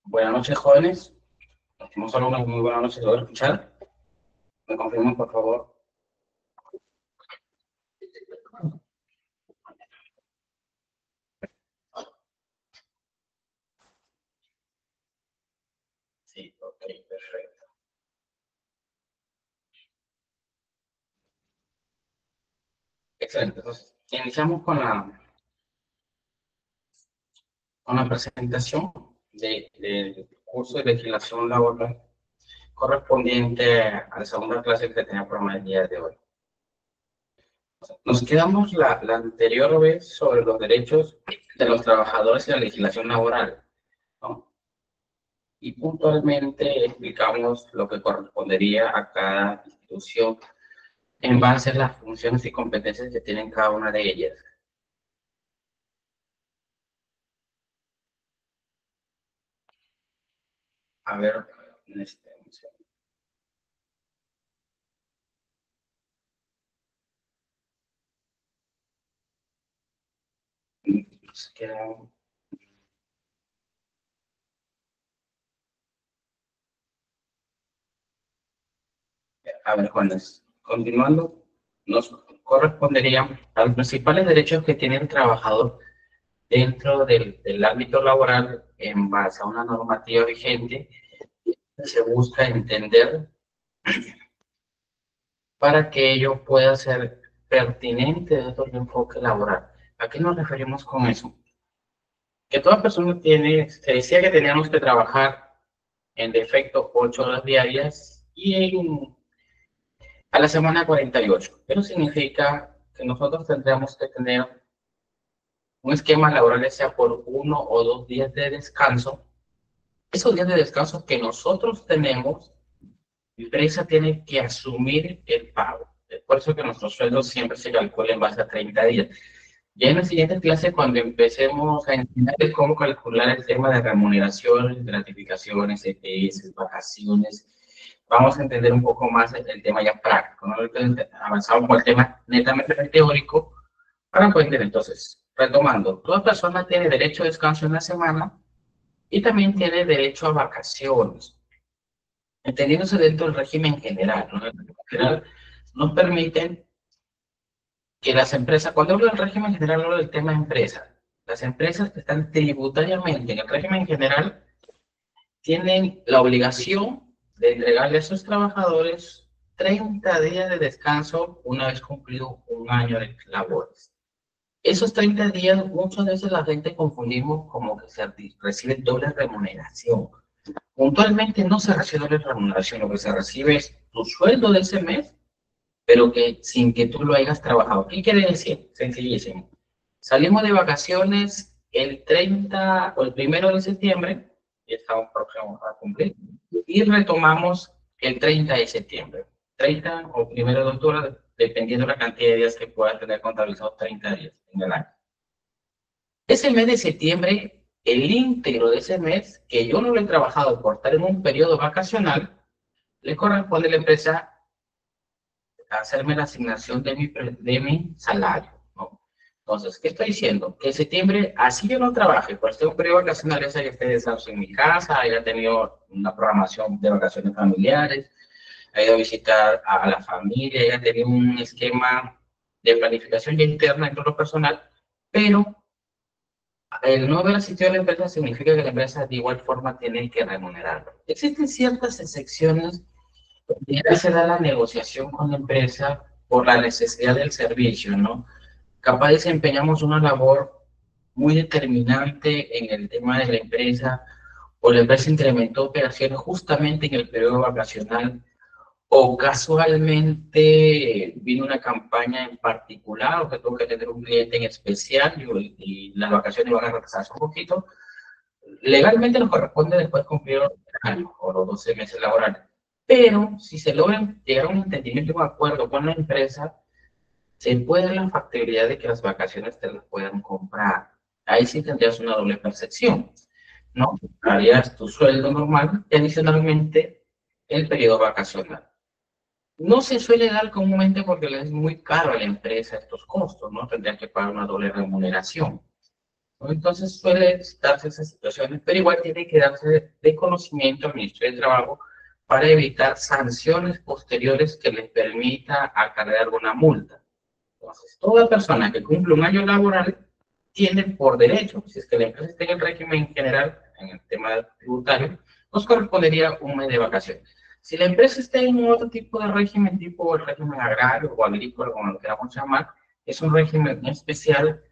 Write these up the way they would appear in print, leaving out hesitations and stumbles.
Buenas noches, jóvenes. Tenemos solo una muy buenas noches. ¿Logro escuchar? ¿Me confirman, por favor? Sí, ok, perfecto. Excelente. Entonces, iniciamos con la presentación del curso de legislación laboral correspondiente a la segunda clase que tenía programa el día de hoy. Nos quedamos la anterior vez sobre los derechos de los trabajadores y la legislación laboral, ¿no? Y puntualmente explicamos lo que correspondería a cada institución en base a las funciones y competencias que tienen cada una de ellas. A ver, este, nos queda- a ver, Juanes, continuando, nos corresponderían a los principales derechos que tiene el trabajador dentro del ámbito laboral en base a una normativa vigente. Se busca entender para que ello pueda ser pertinente dentro del enfoque laboral. ¿A qué nos referimos con eso? Que toda persona tiene, se decía que teníamos que trabajar en defecto 8 horas diarias a la semana 48. Pero significa que nosotros tendríamos que tener un esquema laboral, ya sea por 1 o 2 días de descanso. Esos días de descanso que nosotros tenemos, la empresa tiene que asumir el pago. Es por eso que nuestros sueldos siempre se calculan en base a 30 días. Ya en la siguiente clase, cuando empecemos a enseñar cómo calcular el tema de remuneración, gratificaciones, EPS, vacaciones, vamos a entender un poco más el tema ya práctico, ¿no? Entonces, avanzamos con el tema netamente teórico para poder entender. Entonces, retomando, toda persona tiene derecho a descanso en la semana y también tiene derecho a vacaciones, entendiéndose dentro del régimen general, ¿no? El régimen general nos permiten que las empresas, cuando hablo del régimen general, hablo del tema empresa. Las empresas que están tributariamente en el régimen general tienen la obligación de entregarle a sus trabajadores 30 días de descanso una vez cumplido un año de labores. Esos 30 días, muchas veces la gente confundimos como que se recibe doble remuneración. Puntualmente no se recibe doble remuneración, lo que se recibe es tu sueldo de ese mes, pero que sin que tú lo hayas trabajado. ¿Qué quiere decir? Sencillísimo. Salimos de vacaciones el 30 o el 1 de septiembre, y estamos próximos a cumplir, y retomamos el 30 de septiembre. 30 o 1 de octubre, dependiendo de la cantidad de días que puedas tener contabilizados, 30 días en el año. Ese mes de septiembre, el íntegro de ese mes, que yo no lo he trabajado por estar en un periodo vacacional, le corresponde a la empresa hacerme la asignación de mi salario, ¿no? Entonces, ¿qué estoy diciendo? Que en septiembre, así yo no trabaje, pues tengo un periodo vacacional, ya sea que esté descanso en mi casa, haya tenido una programación de vacaciones familiares, haya ido a visitar a la familia, haya tenido un esquema de planificación ya interna en todo lo personal, pero el no haber asistido a la empresa significa que la empresa de igual forma tiene que remunerarlo. Existen ciertas excepciones ya se da la negociación con la empresa por la necesidad del servicio, ¿no? Capaz desempeñamos una labor muy determinante en el tema de la empresa, o la empresa incrementó operaciones justamente en el periodo vacacional, o casualmente vino una campaña en particular, o que tuvo que tener un cliente en especial y las vacaciones van a retrasarse un poquito. Legalmente nos corresponde después cumplir los años o los 12 meses laborales. Pero si se logra llegar a un entendimiento y un acuerdo con la empresa, se puede dar la factibilidad de que las vacaciones te las puedan comprar. Ahí sí tendrías una doble percepción, ¿no? Harías tu sueldo normal y adicionalmente el periodo vacacional. No se suele dar comúnmente porque le es muy caro a la empresa estos costos, ¿no? Tendrías que pagar una doble remuneración. ¿no? Entonces suele darse esas situaciones, pero igual tiene que darse de conocimiento al Ministerio de Trabajo para evitar sanciones posteriores que les permita acarrear alguna multa. Entonces, toda persona que cumple un año laboral tiene por derecho, si es que la empresa está en el régimen general, en el tema tributario, nos correspondería un mes de vacaciones. Si la empresa está en otro tipo de régimen, tipo el régimen agrario o agrícola, como lo queramos llamar, es un régimen especial,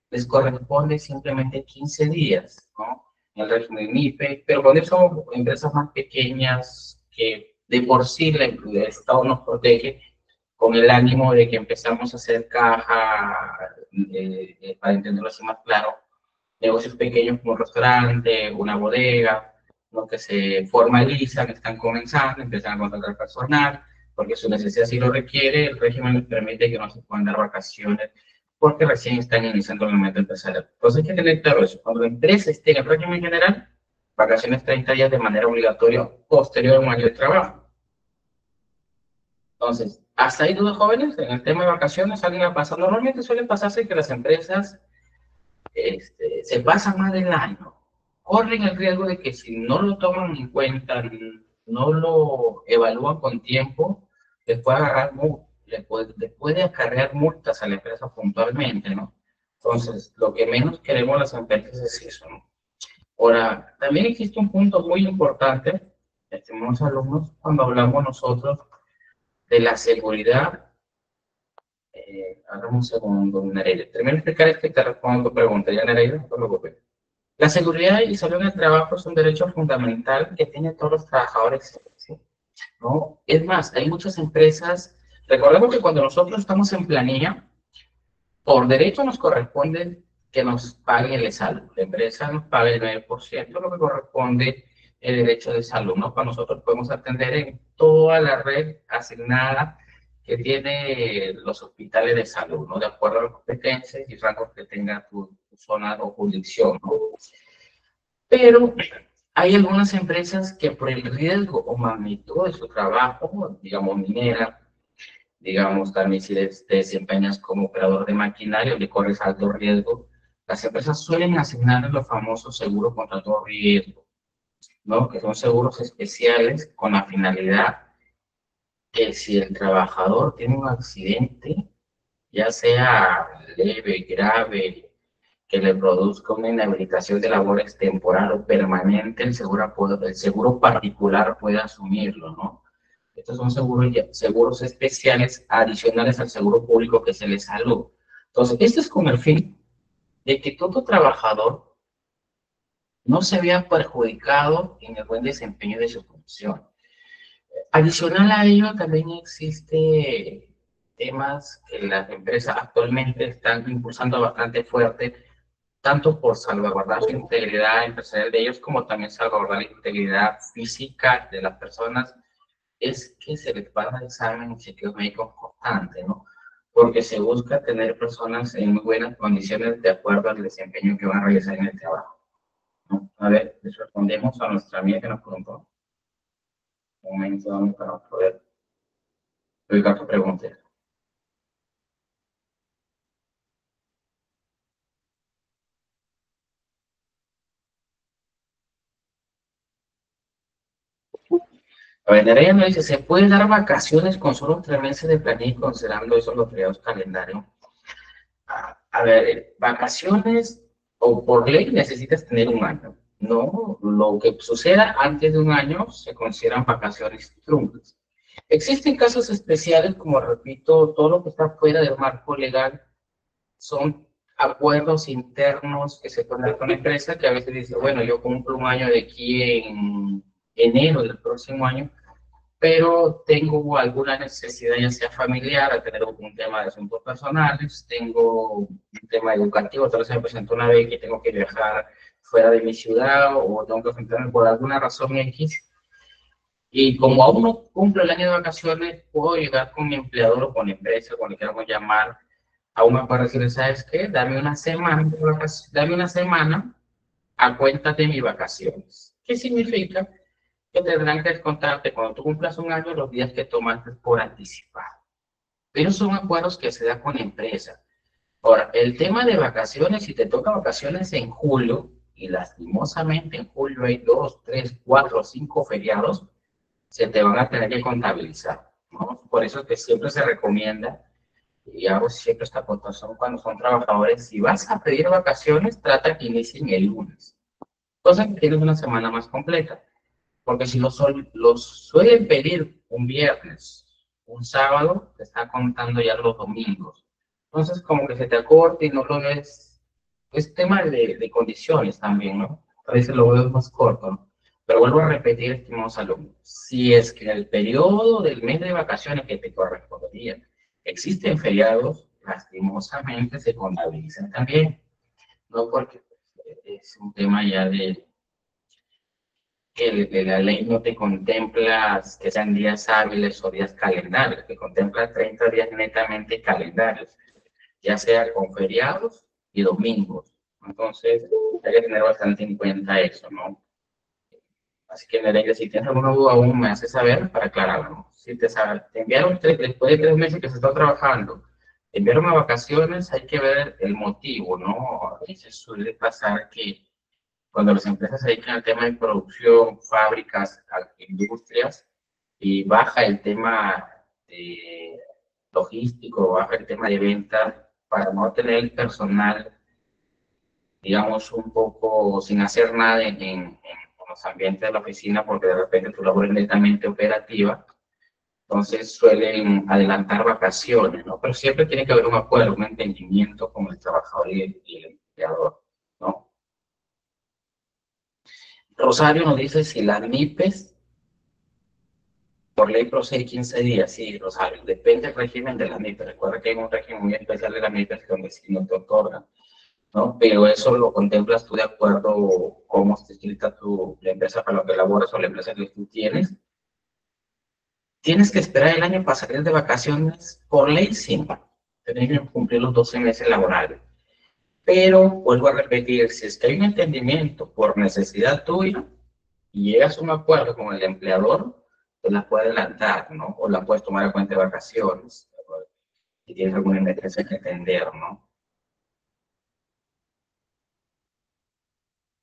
les corresponde simplemente 15 días, ¿no? En el régimen MIPE, pero cuando son empresas más pequeñas que de por sí el Estado nos protege, con el ánimo de que empezamos a hacer caja, para entenderlo así más claro, negocios pequeños como un restaurante, una bodega, ¿no? Que se formalizan, están comenzando, empiezan a contratar personal, porque su necesidad sí lo requiere, el régimen les permite que no se puedan dar vacaciones porque recién están iniciando el momento empresarial. Entonces hay que tener claro eso. Cuando la empresa esté en el régimen general, vacaciones 30 días de manera obligatoria posterior a un año de trabajo. Entonces, hasta ahí dudas jóvenes en el tema de vacaciones, salen a pasar. Normalmente suele pasarse que las empresas se pasan más del año. Corren el riesgo de que si no lo toman en cuenta, no lo evalúan con tiempo, les puede agarrar, le puede acarrear multas a la empresa puntualmente, ¿no? Entonces, lo que menos queremos las empresas es eso, ¿no? Ahora, también existe un punto muy importante, estimados alumnos, cuando hablamos nosotros de la seguridad. Hagamos un segundo, Nereida. Termino de explicar esto y te respondo tu pregunta. Ya, Nereida, no te preocupes. La seguridad y salud en el trabajo es un derecho fundamental que tienen todos los trabajadores, ¿sí? ¿No? Es más, hay muchas empresas, recordemos que cuando nosotros estamos en planilla, por derecho nos corresponde que nos paguen el salud. La empresa nos paga el 9%, lo que corresponde el derecho de salud, ¿no? Para nosotros podemos atender en toda la red asignada que tiene los hospitales de salud, ¿no? De acuerdo a las competencias y rangos que tenga tu zona o jurisdicción, ¿no? Pero hay algunas empresas que por el riesgo o magnitud de su trabajo, digamos minera, digamos también si te desempeñas como operador de maquinaria, le corres alto riesgo, las empresas suelen asignar los famosos seguros contra todo riesgo, ¿no? Que son seguros especiales con la finalidad que si el trabajador tiene un accidente, ya sea leve, grave, que le produzca una inhabilitación de labores temporal o permanente, el seguro particular puede asumirlo, ¿no? Estos son seguros especiales adicionales al seguro público que es el de salud. Entonces, esto es con el fin de que todo trabajador no se vea perjudicado en el buen desempeño de su función. Adicional a ello, también existe temas que las empresas actualmente están impulsando bastante fuerte, tanto por salvaguardar su integridad empresarial de ellos, como también salvaguardar la integridad física de las personas, es que se les va a dar examen y chequeos médicos constantes, ¿no? Porque se busca tener personas en muy buenas condiciones de acuerdo al desempeño que van a realizar en el trabajo, ¿no? A ver, les respondemos a nuestra amiga que nos preguntó. Un momento, vamos para poder ubicar tu pregunta. A ver, Nereida nos dice, ¿se puede dar vacaciones con solo 3 meses de planilla considerando eso los periodos calendarios? A ver, vacaciones o por ley necesitas tener un año. No, lo que suceda antes de un año se consideran vacaciones truncas. Existen casos especiales, como repito, todo lo que está fuera del marco legal son acuerdos internos que se pueden dar con la empresa, que a veces dice, bueno, yo cumplo un año de aquí en enero del próximo año, pero tengo alguna necesidad, ya sea familiar, a tener un tema de asuntos personales, tengo un tema educativo, tal vez me presento una vez que tengo que viajar fuera de mi ciudad o tengo que enfrentarme por alguna razón X. Y como aún no cumplo el año de vacaciones, puedo llegar con mi empleador o con la empresa, como le queramos llamar, a un acuerdo decirle, ¿sabes qué? Dame una semana a cuenta de mis vacaciones. ¿Qué significa? Que tendrán que descontarte cuando tú cumplas un año los días que tomaste por anticipado. Pero son acuerdos que se dan con la empresa. Ahora, el tema de vacaciones, si te toca vacaciones en julio, y lastimosamente en julio hay 2, 3, 4, 5 feriados, se te van a tener que contabilizar, ¿no? Por eso es que siempre se recomienda, y hago siempre esta aportación cuando son trabajadores, si vas a pedir vacaciones, trata que inicien el lunes, cosa que tienes una semana más completa, porque si los suelen pedir un viernes, un sábado, te está contando ya los domingos. Entonces, como que se te acorta y no lo ves. Es tema de condiciones también, ¿no? A veces lo veo más corto, ¿no? Pero vuelvo a repetir, estimados alumnos, si es que en el periodo del mes de vacaciones que te correspondería existen feriados, lastimosamente se contabilizan también, ¿no? Porque es un tema ya de que la ley no te contempla que sean días hábiles o días calendarios, que contempla 30 días netamente calendarios, ya sea con feriados y domingos. Entonces, hay que tener bastante en cuenta eso, ¿no? Así que, Nereida, si tienes alguna duda aún, me haces saber para aclararlo, ¿no? Si te enviaron después de 3 meses que se está trabajando, te enviaron a vacaciones, hay que ver el motivo, ¿no? A veces suele pasar que cuando las empresas se dedican al tema de producción, fábricas, industrias, y baja el tema de logístico, baja el tema de venta, para no tener el personal, digamos, un poco sin hacer nada en los ambientes de la oficina, porque de repente tu labor es netamente operativa, entonces suelen adelantar vacaciones, ¿no? Pero siempre tiene que haber un acuerdo, un entendimiento con el trabajador y el empleador, ¿no? Rosario nos dice si las MIPES por ley procede 15 días, sí, Rosario, depende del régimen de la MIPES. Recuerda que hay un régimen muy especial de la MIPES donde sí no te otorgan, ¿no? Pero eso lo contemplas tú de acuerdo cómo está escrita la empresa para la que laboras o la empresa que tú tienes. Tienes que esperar el año para salir de vacaciones por ley, sí. Tienes que cumplir los 12 meses laborales. Pero vuelvo a repetir, si es que hay un entendimiento por necesidad tuya, y llegas a un acuerdo con el empleador, pues la puedes adelantar, ¿no? O la puedes tomar en cuenta de vacaciones, si tienes alguna emergencia que atender, ¿no?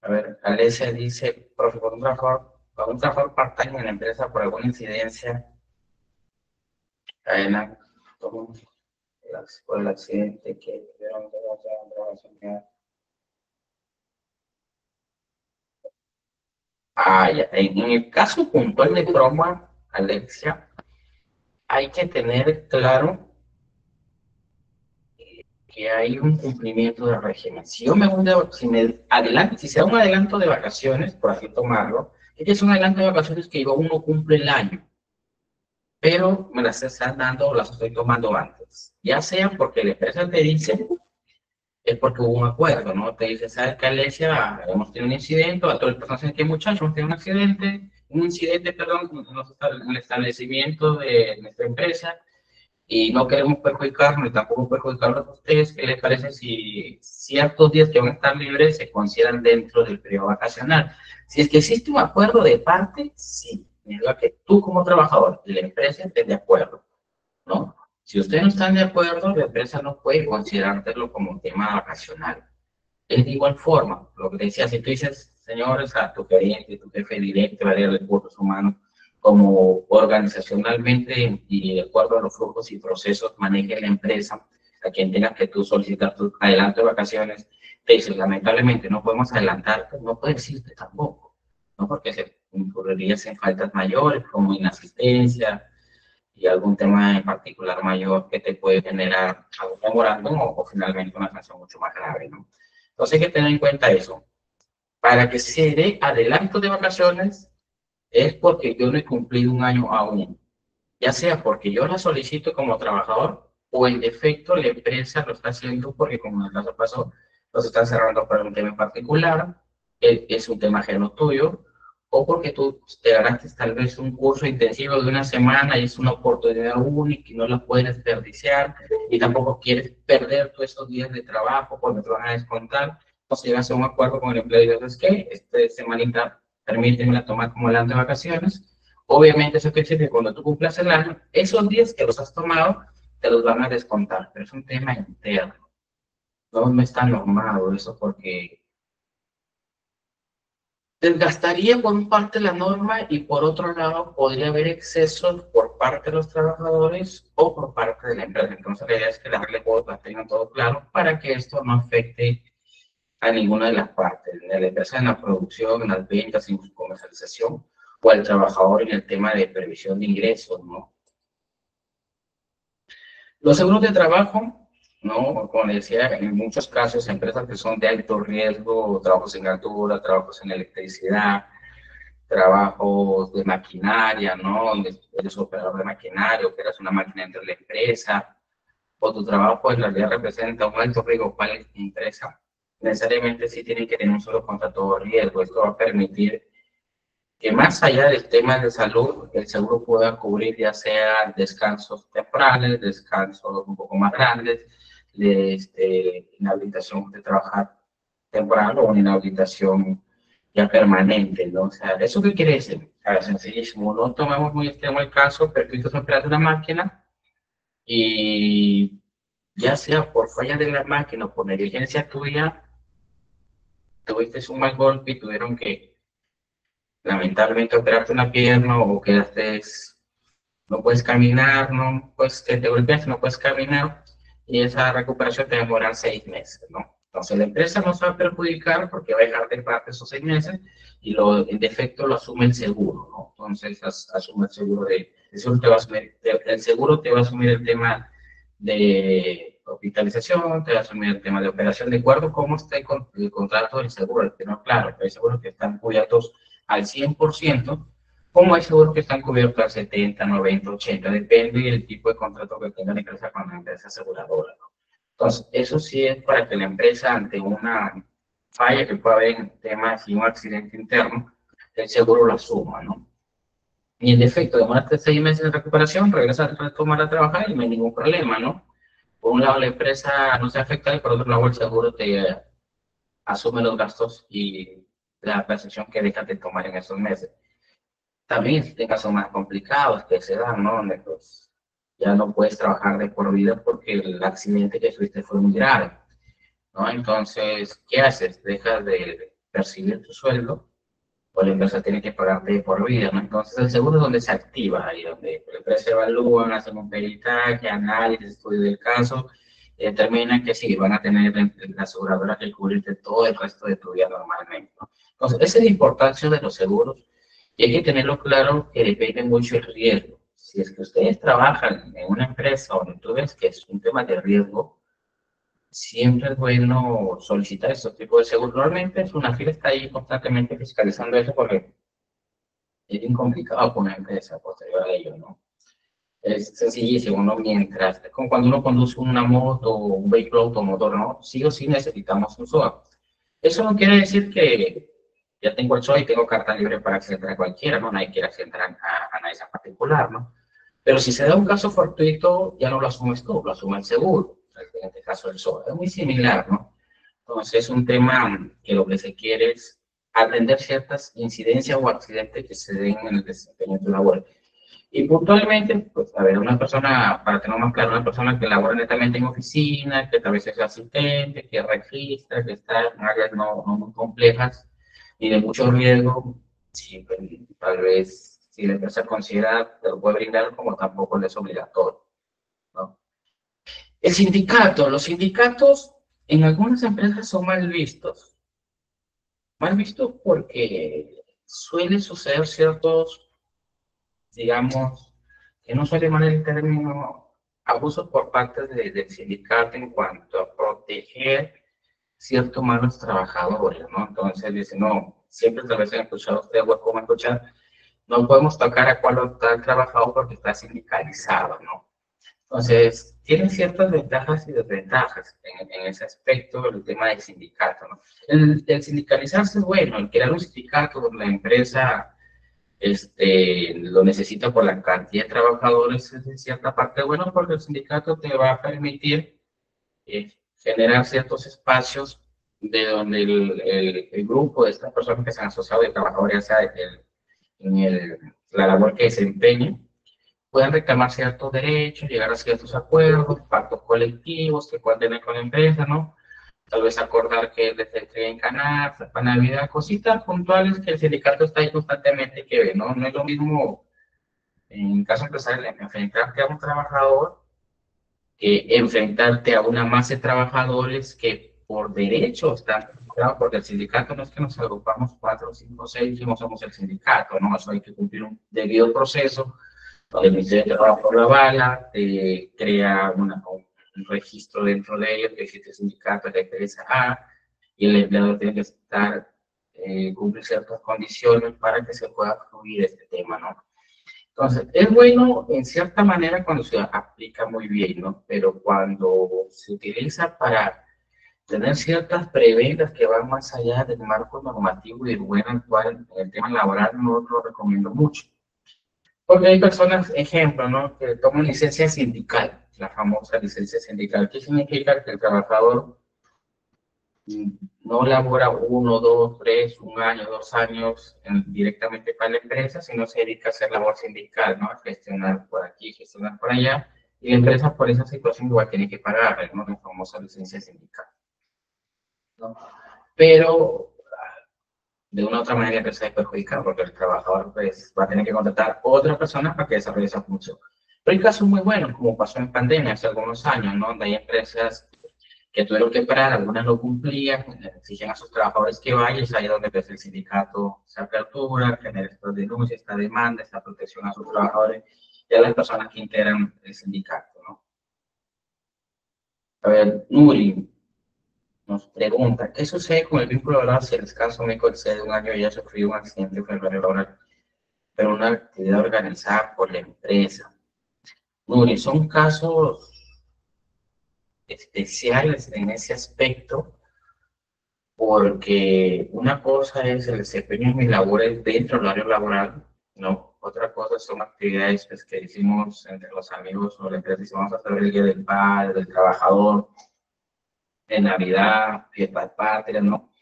A ver, Alesia dice, profe, por un trabajador part-time en la empresa por alguna incidencia, cadena, como por el accidente que tuvieron ya. En el caso puntual de Croma, Alexia, hay que tener claro que hay un cumplimiento del régimen. Si yo me voy si me adelanto, si se da un adelanto de vacaciones, por así tomarlo, es un adelanto de vacaciones que yo uno cumple el año, pero me las están dando o las estoy tomando antes. Ya sea porque la empresa te dice, es porque hubo un acuerdo, ¿no? Te dice, ¿sabes qué, Alesia? Hemos tenido un incidente, a todas las personas en que muchachos hemos tenido un incidente, perdón, en el establecimiento de nuestra empresa, y no queremos perjudicarnos ni tampoco perjudicarlos a ustedes. ¿Qué les parece si ciertos días que van a estar libres se consideran dentro del periodo vacacional? Si es que existe un acuerdo de parte, sí, es lo que tú como trabajador y la empresa estén de acuerdo, ¿no? Si ustedes no están de acuerdo, la empresa no puede considerártelo como un tema vacacional. Es de igual forma, lo que decía, si tú dices, señores, a tu gerente, tu jefe directo, área de recursos humanos, como organizacionalmente y de acuerdo a los flujos y procesos maneje la empresa, a quien tengas que tú solicitar tu adelanto de vacaciones, te dicen, lamentablemente no podemos adelantar, pues no puede decirte tampoco, ¿no? Porque se incurrirías en faltas mayores como inasistencia y algún tema en particular mayor que te puede generar algún memorándum o finalmente una sanción mucho más grave, ¿no? Entonces hay que tener en cuenta eso. Para que se dé adelanto de vacaciones es porque yo no he cumplido un año aún, ya sea porque yo la solicito como trabajador o en defecto la empresa lo está haciendo porque como en el caso pasó, los están cerrando para un tema en particular, es un tema ajeno tuyo, o porque tú te ganaste tal vez un curso intensivo de una semana y es una oportunidad única y no la puedes desperdiciar y tampoco quieres perder todos esos días de trabajo porque te van a descontar. Entonces llegas a un acuerdo con el empleado y dices, ¿qué? Esta semanita permíteme tomar como adelanto de vacaciones. Obviamente eso quiere decir que cuando tú cumplas el año, esos días que los has tomado, te los van a descontar, pero es un tema interno. no está normado eso porque desgastaría por un parte la norma y por otro lado podría haber excesos por parte de los trabajadores o por parte de la empresa. Entonces la idea es que las reglas tengan todo claro para que esto no afecte a ninguna de las partes, ni a la empresa en la producción, en las ventas, en su comercialización, o al trabajador en el tema de previsión de ingresos, ¿no? Los seguros de trabajo, ¿no? Como les decía, en muchos casos, empresas que son de alto riesgo, trabajos en altura, trabajos en electricidad, trabajos de maquinaria, ¿no? Donde eres operador de maquinaria, operas una máquina dentro de la empresa, o tu trabajo en realidad representa un alto riesgo para la empresa, necesariamente sí tienen que tener un solo contrato de riesgo. Esto va a permitir que más allá del tema de salud, el seguro pueda cubrir ya sea descansos temporales, descansos un poco más grandes, de inhabilitación de trabajar temporal o una inhabilitación ya permanente, ¿no? O sea, ¿eso qué quiere decir? A ver, sencillísimo, no tomamos muy extremo el caso, pero tú estás operando una máquina y ya sea por falla de la máquina o por negligencia tuya, tuviste un mal golpe y tuvieron que lamentablemente operarte una pierna o quedaste, no puedes caminar, no puedes, te golpeas, no puedes caminar y esa recuperación te demora 6 meses, ¿no? Entonces la empresa no se va a perjudicar porque va a dejar de parte esos 6 meses y el defecto lo asume el seguro, ¿no? Entonces asume el seguro el seguro te va a asumir, el seguro te va a asumir el tema de hospitalización, te va a asumir el tema de operación, de acuerdo cómo está el contrato del seguro, el que no, claro, hay seguros que están cubiertos al 100%, como hay seguros que están cubiertos al 70, 90, 80, depende del tipo de contrato que tenga la empresa con la empresa aseguradora, ¿no? Entonces, eso sí es para que la empresa, ante una falla que pueda haber en temas y un accidente interno, el seguro lo asuma, ¿no? Y en efecto, demoraste 6 meses de recuperación, regresas a retomar a trabajar y no hay ningún problema, ¿no? Por un lado, la empresa no se afecta y por otro lado, el seguro te asume los gastos y la percepción que dejas de tomar en esos meses. También existen casos más complicados que se dan, ¿no? Donde pues, ya no puedes trabajar de por vida porque el accidente que tuviste fue muy grave, ¿no? Entonces, ¿qué haces? Dejas de percibir tu sueldo o la empresa tiene que pagarte de por vida, ¿no? Entonces, el seguro es donde se activa, ahí donde la empresa evalúa, hace un peritaje, análisis, estudio del caso, y determina que sí, van a tener la aseguradora que cubrirte todo el resto de tu vida normalmente, ¿no? Entonces, esa es la importancia de los seguros y hay que tenerlo claro que depende mucho el riesgo. Si es que ustedes trabajan en una empresa donde tú ves que es un tema de riesgo, siempre es bueno solicitar estos tipos de seguros. Normalmente una fila está ahí constantemente fiscalizando eso porque es bien complicado con una empresa posterior a ello, ¿no? Es sencillísimo, ¿no? Mientras, como cuando uno conduce una moto o un vehículo automotor, ¿no? Sí o sí necesitamos un SOA. Eso no quiere decir que ya tengo el SOA y tengo carta libre para acceder a cualquiera, ¿no? Nadie quiere acceder a nadie en particular, ¿no? Pero si se da un caso fortuito, ya no lo asumes tú, lo asume el seguro, en este caso el SOA. Es muy similar, ¿no? Entonces es un tema que lo que se quiere es atender ciertas incidencias o accidentes que se den en el desempeño de tu labor. Y puntualmente, pues, a ver, una persona, para tener más claro, una persona que labora netamente en oficina, que tal vez es asistente, que registra, que está en áreas no muy complejas y de mucho riesgo, sí, pues, tal vez si la empresa considera que lo puede brindar, como tampoco le es obligatorio, ¿no? Los sindicatos en algunas empresas son mal vistos. Mal vistos porque suele suceder ciertos, digamos, que no suele llamar el término abusos por parte del sindicato en cuanto a proteger ciertos malos trabajadores, ¿no? Entonces dice, no, siempre tal vez han escuchado ustedes, o como escuchar, no podemos tocar a cuál tal trabajador porque está sindicalizado, ¿no? Entonces, tiene ciertas ventajas y desventajas en ese aspecto el tema del sindicato, ¿no? El sindicalizarse es bueno, el crear un sindicato donde la empresa lo necesita por la cantidad de trabajadores es en cierta parte bueno porque el sindicato te va a permitir generar ciertos espacios de donde el grupo de estas personas que se han asociado de trabajadores, ya sea la labor que desempeñen, puedan reclamar ciertos derechos, llegar a ciertos acuerdos, pactos colectivos que puedan tener con la empresa, ¿no? tal vez acordar que les entreguen canastas para Navidad, cositas puntuales que el sindicato está ahí constantemente que ve, ¿no? No es lo mismo en caso empresarial enfrentarte a un trabajador que enfrentarte a una masa de trabajadores que por derecho están registrados, porque el sindicato no es que nos agrupamos 4, 5, 6 y no somos el sindicato, ¿no? Eso hay que cumplir un debido proceso donde el Ministerio de Trabajo lo avala, crea un registro dentro de ellos que existe sindicato de empresa A y el empleador tiene que estar, cumplir ciertas condiciones para que se pueda fluir este tema, ¿no? Entonces, es bueno en cierta manera cuando se aplica muy bien, ¿no? Pero cuando se utiliza para tener ciertas prebendas que van más allá del marco normativo y del buen actual en el tema laboral, no lo recomiendo mucho. Porque hay personas, ejemplo, ¿no? Que toman licencia sindical, la famosa licencia sindical. ¿Qué significa? Que el trabajador no labora 1, 2, 3, un año, 2 años directamente para la empresa, sino se dedica a hacer labor sindical, ¿no? A gestionar por aquí, gestionar por allá, y la empresa por esa situación igual tiene que pagarle, ¿no? La famosa licencia sindical, ¿no? Pero de una u otra manera la empresa es perjudicada porque el trabajador pues, va a tener que contratar otra persona para que desarrolle esa función. Pero hay casos muy buenos, como pasó en pandemia hace algunos años, ¿no? Donde hay empresas que tuvieron que parar, algunas no cumplían, exigen a sus trabajadores que vayan, y ahí es donde pues, el sindicato se apertura, genera estas denuncias, esta demanda, esta protección a sus trabajadores y a las personas que integran el sindicato, ¿no? A ver, Nuri nos pregunta, ¿qué sucede con el vínculo laboral si el descanso médico excede un año y ya sufrió un accidente enfermero laboral, pero una actividad organizada por la empresa? Nuri, son casos especiales en ese aspecto, porque una cosa es el desempeño de mis labores dentro del horario laboral, ¿no? Otra cosa son actividades pues, que hicimos entre los amigos o la empresa, hicimos a hacer el Día del Padre, del Trabajador, en Navidad, fiesta de patria, ¿no?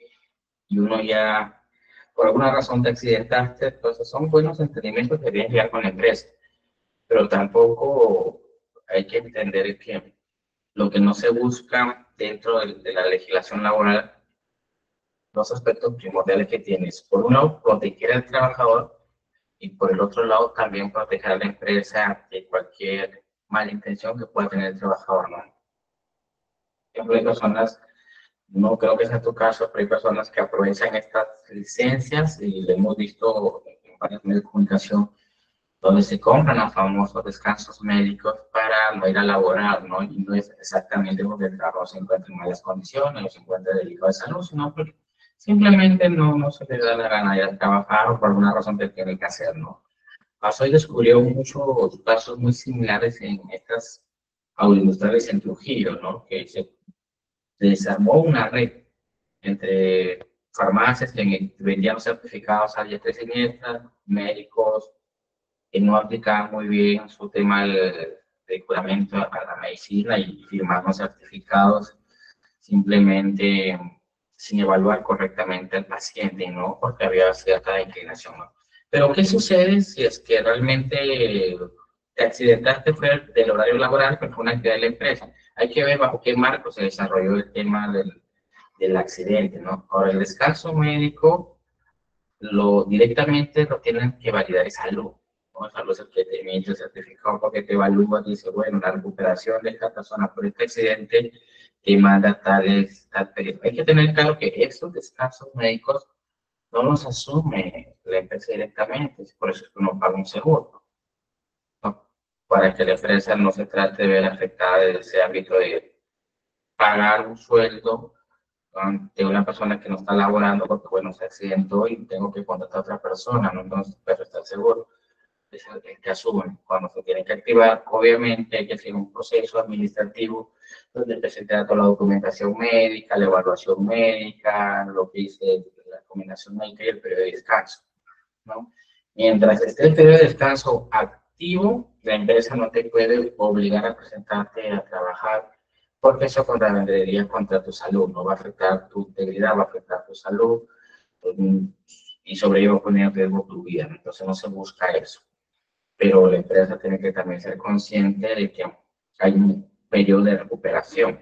Y uno ya, por alguna razón te accidentaste, entonces son buenos entendimientos que deben llegar con la empresa, pero tampoco hay que entender que lo que no se busca dentro de la legislación laboral, dos aspectos primordiales que tienes. Por un lado, proteger al trabajador y por el otro lado, también proteger a la empresa de cualquier mala intención que pueda tener el trabajador, ¿no? Hay personas, no creo que sea tu caso, pero hay personas que aprovechan estas licencias y lo hemos visto en varios medios de comunicación donde se compran los famosos descansos médicos para no ir a laborar, ¿no? Y no es exactamente porque el trabajo se encuentra en malas condiciones o se encuentra delicado de salud, sino porque simplemente no se le da la gana de ir a trabajar o por alguna razón te tiene que hacer, ¿no? Pasó y descubrió muchos casos muy similares en estas agroindustriales en Trujillo, ¿no? Que se desarmó una red entre farmacias que vendían certificados a diestra y siniestra, médicos, que no aplicaban muy bien su tema del juramento a la medicina y firmaron certificados simplemente sin evaluar correctamente al paciente, ¿no? Porque había cierta inclinación, ¿no? Pero, ¿qué sucede si es que realmente te accidentaste fuera del horario laboral, pero fue una actividad de la empresa? Hay que ver bajo qué marco se desarrolló el tema del accidente, ¿no? Ahora, el descanso médico directamente lo tienen que validar es salud, ¿no? Salud es el que te emite el certificado porque te evalúa, dice, bueno, la recuperación de esta persona por este accidente te manda tal periodo. Hay que tener claro que estos descansos médicos no los asume la empresa directamente, por eso es que uno paga un seguro, ¿no? Para que la empresa no se trate de ver afectada desde ese ámbito de pagar un sueldo de una persona que no está laborando porque, bueno, se accidentó y tengo que contratar a otra persona, ¿no? Entonces, pero está seguro. Es el que asume. Cuando se tiene que activar, obviamente hay que hacer un proceso administrativo donde presentar toda la documentación médica, la evaluación médica, lo que dice la recomendación médica y el periodo de descanso, ¿no? Mientras esté el periodo de descanso activo, la empresa no te puede obligar a presentarte a trabajar porque eso contravendería contra tu salud, no va a afectar tu integridad, va a afectar tu salud y sobre ello va a poner en riesgo tu vida. Entonces no se busca eso, pero la empresa tiene que también ser consciente de que hay un periodo de recuperación.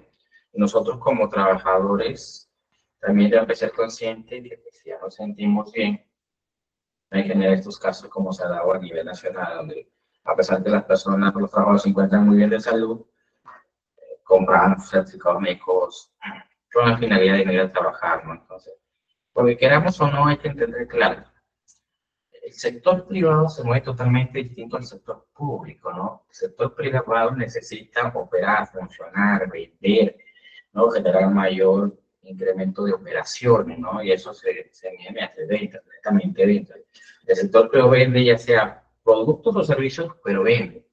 nosotros como trabajadores también debemos ser conscientes de que si ya nos sentimos bien, hay que tener estos casos como se ha dado a nivel nacional, donde a pesar de que las personas, los trabajadores se encuentran muy bien de salud, compran certificados médicos con la finalidad de ir a trabajar, ¿no? Entonces, porque queramos o no, hay que entender claro, el sector privado se mueve totalmente distinto al sector público, ¿no? El sector privado necesita operar, funcionar, vender, ¿no? Generar mayor incremento de operaciones, ¿no? Y eso se mide hace ventas, directamente ventas. El sector privado vende ya sea productos o servicios, pero vende.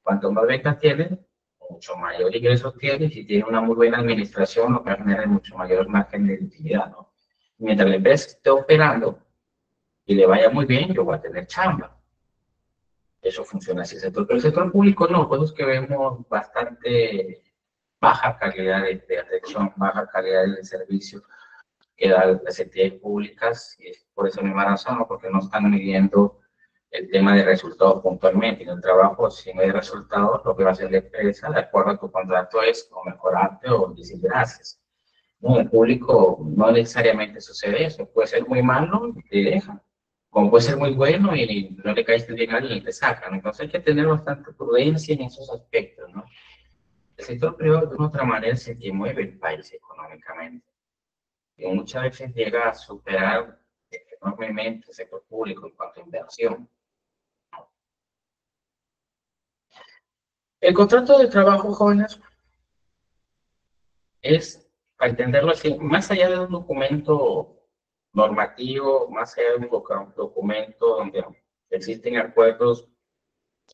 Cuanto más ventas tiene, mucho mayor ingresos tiene. Si tiene una muy buena administración, lo que va a generar es mucho mayor margen de utilidad, ¿no? Mientras la empresa esté operando y le vaya muy bien, yo voy a tener chamba. Eso funciona así. Pero el sector público no, por eso es que vemos bastante baja calidad de atención, baja calidad de servicio que dan las entidades públicas, y es por esa misma razón, ¿no? Porque no están midiendo el tema de resultados puntualmente. En el trabajo, si no hay resultados, lo que va a hacer la empresa, de acuerdo a tu contrato, es o mejorarte o decir gracias. No, en el público no necesariamente sucede eso. Puede ser muy malo y te dejan. Como puede ser muy bueno y no le caíste bien a alguien y te sacan. Entonces hay que tener bastante prudencia en esos aspectos, ¿no? El sector privado de una otra manera es el que mueve el país económicamente. Y muchas veces llega a superar enormemente el sector público en cuanto a inversión. El contrato de trabajo, jóvenes, es, para entenderlo así, más allá de un documento normativo, más allá de un documento donde existen acuerdos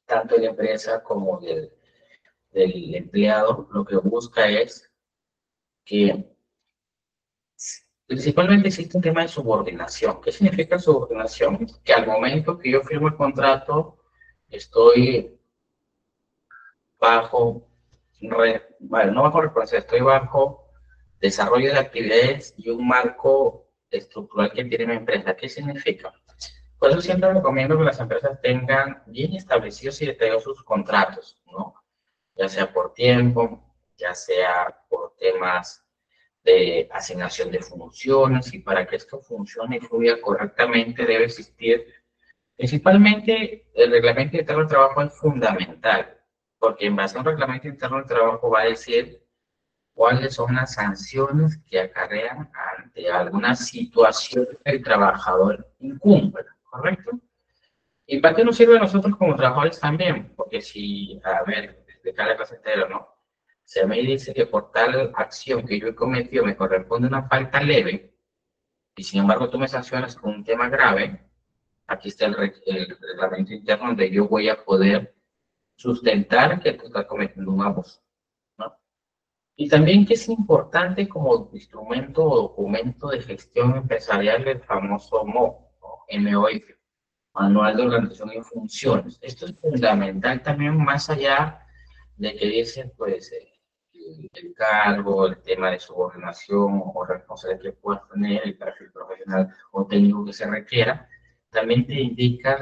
tanto de la empresa como del empleado, lo que busca es que principalmente existe un tema de subordinación. ¿Qué significa subordinación? Que al momento que yo firmo el contrato, estoy bajo, bueno, no bajo responsabilidad, estoy bajo desarrollo de actividades y un marco estructural que tiene mi empresa. ¿Qué significa? Por eso siempre recomiendo que las empresas tengan bien establecidos y detallados sus contratos, ¿no? Ya sea por tiempo, ya sea por temas de asignación de funciones, y para que esto funcione y fluya correctamente debe existir. Principalmente, el reglamento interno del trabajo es fundamental, porque en base a un reglamento interno del trabajo va a decir cuáles son las sanciones que acarrean ante alguna situación que el trabajador incumpla, ¿correcto? ¿Y para qué nos sirve a nosotros como trabajadores también? Porque si, a ver, desde cada clase entero, ¿no? Se me dice que por tal acción que yo he cometido me corresponde una falta leve, y sin embargo tú me sancionas con un tema grave. Aquí está el reglamento interno donde yo voy a poder sustentar que tú estás cometiendo un abuso, ¿no? Y también que es importante como instrumento o documento de gestión empresarial el famoso MOF, ¿no? MOF, Manual de Organización y Funciones. Esto es fundamental también más allá de que dicen, pues, el cargo, el tema de subordinación o responsabilidad que puedas tener, el perfil profesional o técnico que se requiera, también te indica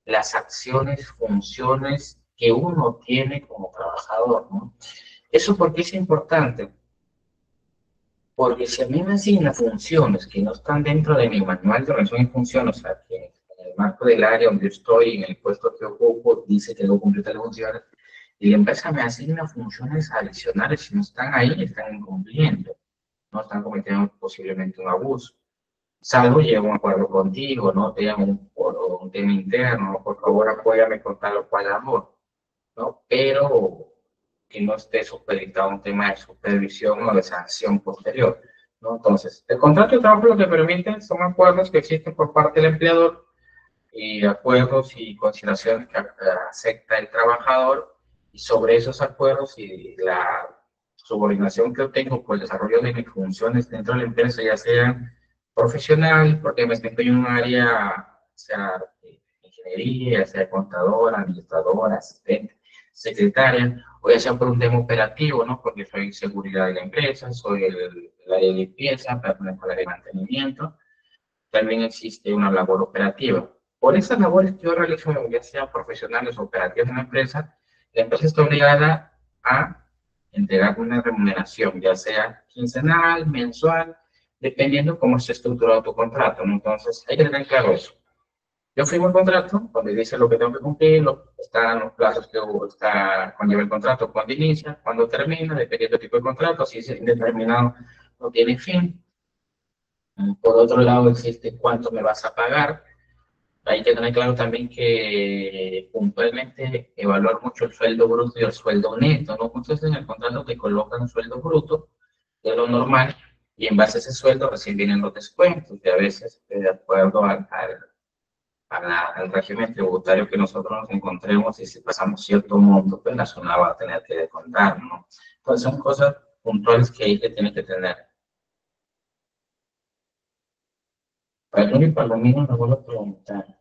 las acciones, funciones que uno tiene como trabajador, ¿no? ¿Eso por qué es importante? Porque si a mí me asignan funciones que no están dentro de mi manual de organización y funciones, o sea, que en el marco del área donde estoy, en el puesto que ocupo, dice que debo cumplir las funciones, y la empresa me asigna funciones adicionales, si no están ahí, están incumpliendo, no están cometiendo posiblemente un abuso. Salvo llego a un acuerdo contigo, no te llamo por un tema interno, por favor apóyame con tal o cual amor, ¿no? Pero que no esté supeditado a un tema de supervisión o de sanción posterior, ¿no? Entonces, el contrato de trabajo lo que permite son acuerdos que existen por parte del empleador y acuerdos y consideraciones que acepta el trabajador, y sobre esos acuerdos y la subordinación que obtengo por el desarrollo de mis funciones dentro de la empresa, ya sea profesional, porque me desempeño en un área, sea de ingeniería, sea contadora, administradora, asistente, secretaria, o ya sea por un tema operativo, ¿no? Porque soy seguridad de la empresa, soy el área de limpieza, pertenezco al área de mantenimiento, también existe una labor operativa. Por esas labores que yo realizo, ya sean profesionales o operativas en la empresa está obligada a entregar una remuneración, ya sea quincenal, mensual, dependiendo cómo esté estructurado tu contrato, ¿no? Entonces, hay que tener claro eso. Yo firmo el contrato, cuando dice lo que tengo que cumplir, están los plazos que está, conlleva el contrato, cuando inicia, cuando termina, dependiendo del tipo de contrato, si es indeterminado no tiene fin. Por otro lado, existe cuánto me vas a pagar. Hay que tener claro también que puntualmente evaluar mucho el sueldo bruto y el sueldo neto, ¿no? Muchos en el contrato te colocan un sueldo bruto, de lo normal, y en base a ese sueldo recién vienen los descuentos, que a veces, de acuerdo al régimen tributario que nosotros nos encontremos, y si pasamos cierto monto, pues la zona va a tener que descontar, ¿no? Entonces son cosas puntuales que hay que tener que tener. Para el único aluminio me vuelvo a preguntar.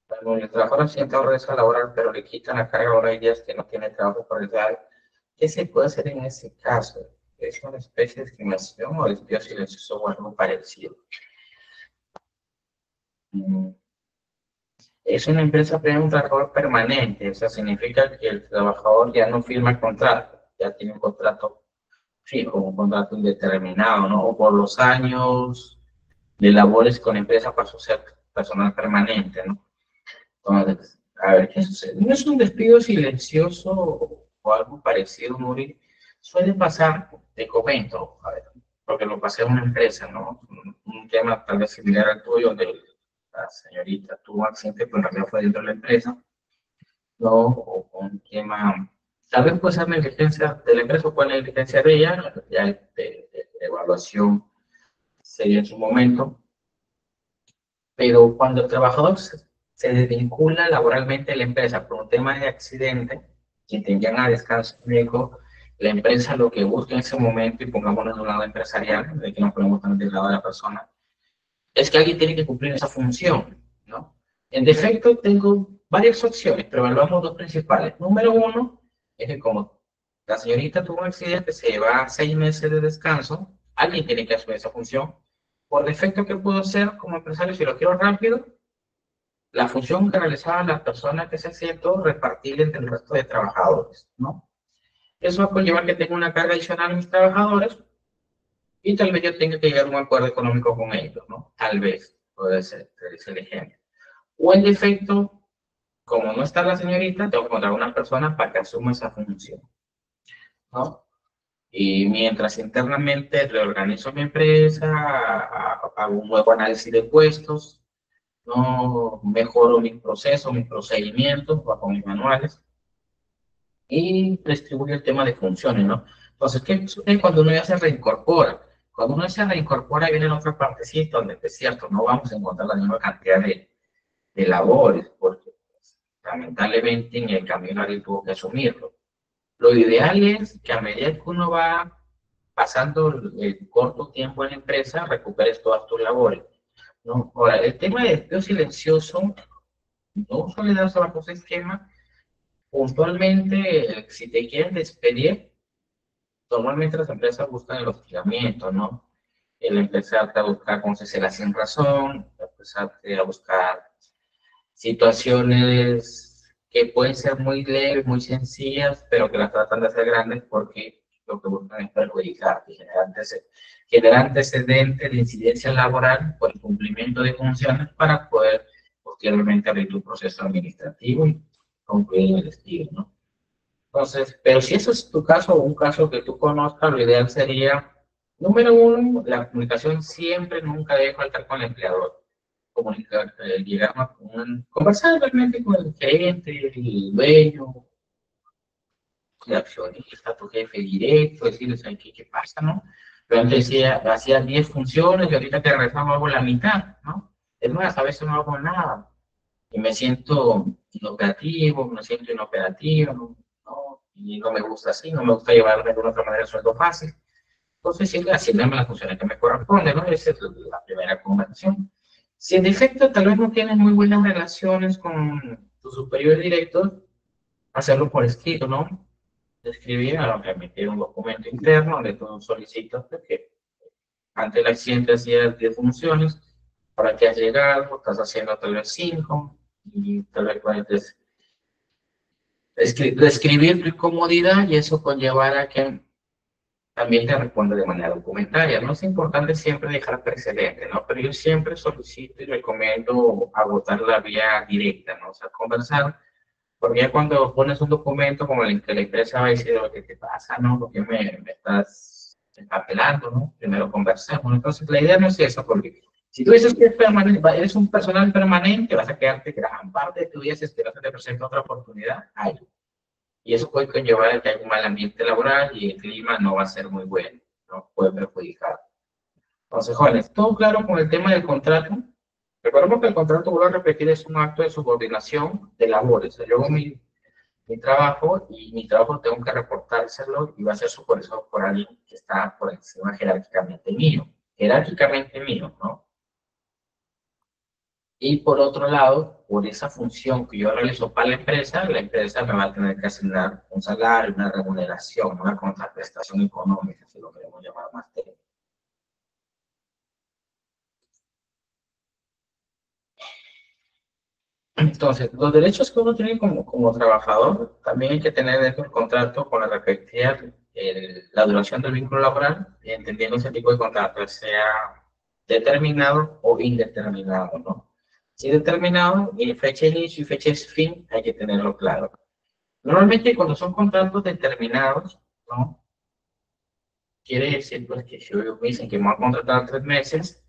Cuando el trabajador siente ahorro laboral, pero le quitan la carga ahora hay días que no tiene trabajo por el real. ¿Qué se puede hacer en ese caso? ¿Es una especie de discriminación o despido silencioso o algo parecido? Mm, Es una empresa premium un trabajador permanente, o sea, significa que el trabajador ya no firma el contrato, ya tiene un contrato fijo, un contrato indeterminado, ¿no? O por los años de labores con la empresa pasó a ser personal permanente, ¿no? Entonces, a ver, ¿qué sucede? No es un despido silencioso o algo parecido, Nuri. Suele pasar, te comento, a ver, porque lo pasé a una empresa, ¿no? Un tema tal vez similar al tuyo, donde la señorita tuvo un accidente, pero en realidad fue dentro de la empresa, ¿no? O un tema, tal vez puede ser negligencia de la empresa o puede ser negligencia de ella, ya de evaluación sería en su momento, pero cuando el trabajador se desvincula laboralmente de la empresa por un tema de accidente, que tengan a descanso médico, la empresa lo que busca en ese momento, y pongámonos de un lado empresarial, de que no podemos poner del lado de la persona, es que alguien tiene que cumplir esa función, ¿no? En defecto, tengo varias opciones, pero evaluamos dos principales. Número uno, es que como la señorita tuvo un accidente, se va a 6 meses de descanso, alguien tiene que asumir esa función. Por defecto, ¿qué puedo hacer como empresario si lo quiero rápido? La función que realizaba la persona que se accidentó, repartir entre el resto de trabajadores, ¿no? Eso va a conllevar que tenga una carga adicional a mis trabajadores y tal vez yo tenga que llegar a un acuerdo económico con ellos, ¿no? Tal vez, puede ser, es el ejemplo. O en defecto, como no está la señorita, tengo que encontrar una persona para que asuma esa función, ¿no? Y mientras internamente reorganizo mi empresa, hago un nuevo análisis de puestos, no mejoro mis procesos, mis procedimientos bajo mis manuales y distribuyo el tema de funciones, ¿no? Entonces, ¿qué sucede cuando uno ya se reincorpora? Cuando uno se reincorpora, viene en otra partecita donde, es cierto, no vamos a encontrar la misma cantidad de labores, porque pues, lamentablemente en el camino alguien tuvo que asumirlo. Lo ideal es que a medida que uno va pasando el corto tiempo en la empresa, recuperes todas tus labores, ¿no? Ahora, el tema de despido silencioso no suele darse bajo ese esquema. Puntualmente, si te quieren despedir, normalmente las empresas buscan el hostigamiento, ¿no? El empezarte a buscar cómo se la sin razón, empezarte a buscar situaciones que pueden ser muy leves, muy sencillas, pero que las tratan de hacer grandes porque lo que buscan es perjudicar y generar antecedentes de incidencia laboral por el cumplimiento de funciones para poder posteriormente abrir tu proceso administrativo y concluir el despido, ¿no? Entonces, pero si eso es tu caso o un caso que tú conozcas, lo ideal sería, número uno, la comunicación siempre, nunca debe faltar con el empleador. Comunicar, llegar a conversar realmente con el gerente, el dueño, el accionista, tu jefe directo, decirles, ¿sabes qué pasa, no? Pero antes decía, hacía 10 funciones y ahorita te regresamos hago la mitad, ¿no? Es más, a veces no hago nada y me siento inoperativo, me siento inoperativo, ¿no? Y no me gusta así, no me gusta llevarme de una otra manera el sueldo fácil. Entonces, siempre asignarme las funciones que me corresponden, ¿no? Esa es la primera conversación. Si en defecto tal vez no tienes muy buenas relaciones con tus superiores directos, hacerlo por escrito, ¿no? Escribir, emitir un documento interno donde tú solicitas que ante el accidente hacías 10 funciones, para que has llegado, estás haciendo tal vez 5, y tal vez puedes Describir tu incomodidad y eso conllevará a que también te responde de manera documentaria. No es importante siempre dejar precedentes, ¿no? Pero yo siempre solicito y recomiendo agotar la vía directa, ¿no? O sea, conversar, porque ya cuando pones un documento como el que la empresa va a decir, lo que te pasa, ¿no? Porque me estás apelando, ¿no? Primero conversemos. Entonces, la idea no es eso, porque si tú dices que es permanente, eres un personal permanente, vas a quedarte gran parte de tu vida si esperas que te presente otra oportunidad. Ay, y eso puede conllevar a que haya un mal ambiente laboral y el clima no va a ser muy bueno, ¿no? Puede perjudicar. Entonces, jóvenes, todo claro con el tema del contrato. Recordemos que el contrato, vuelvo a repetir, es un acto de subordinación de labores. O sea, yo hago mi trabajo y mi trabajo tengo que reportárselo y va a ser supervisado por alguien que está por encima jerárquicamente mío, ¿no? Y por otro lado, por esa función que yo realizo para la empresa me va a tener que asignar un salario, una remuneración, una contraprestación económica, si lo queremos llamar más técnico. Entonces, los derechos que uno tiene como trabajador, también hay que tener dentro del contrato con la respectiva la duración del vínculo laboral, entendiendo ese tipo de contrato, sea determinado o indeterminado, ¿no? Si determinado, y fecha de inicio y fecha de fin, hay que tenerlo claro. Normalmente cuando son contratos determinados, ¿no? Quiere decir pues, que si me dicen que me van a contratar 3 meses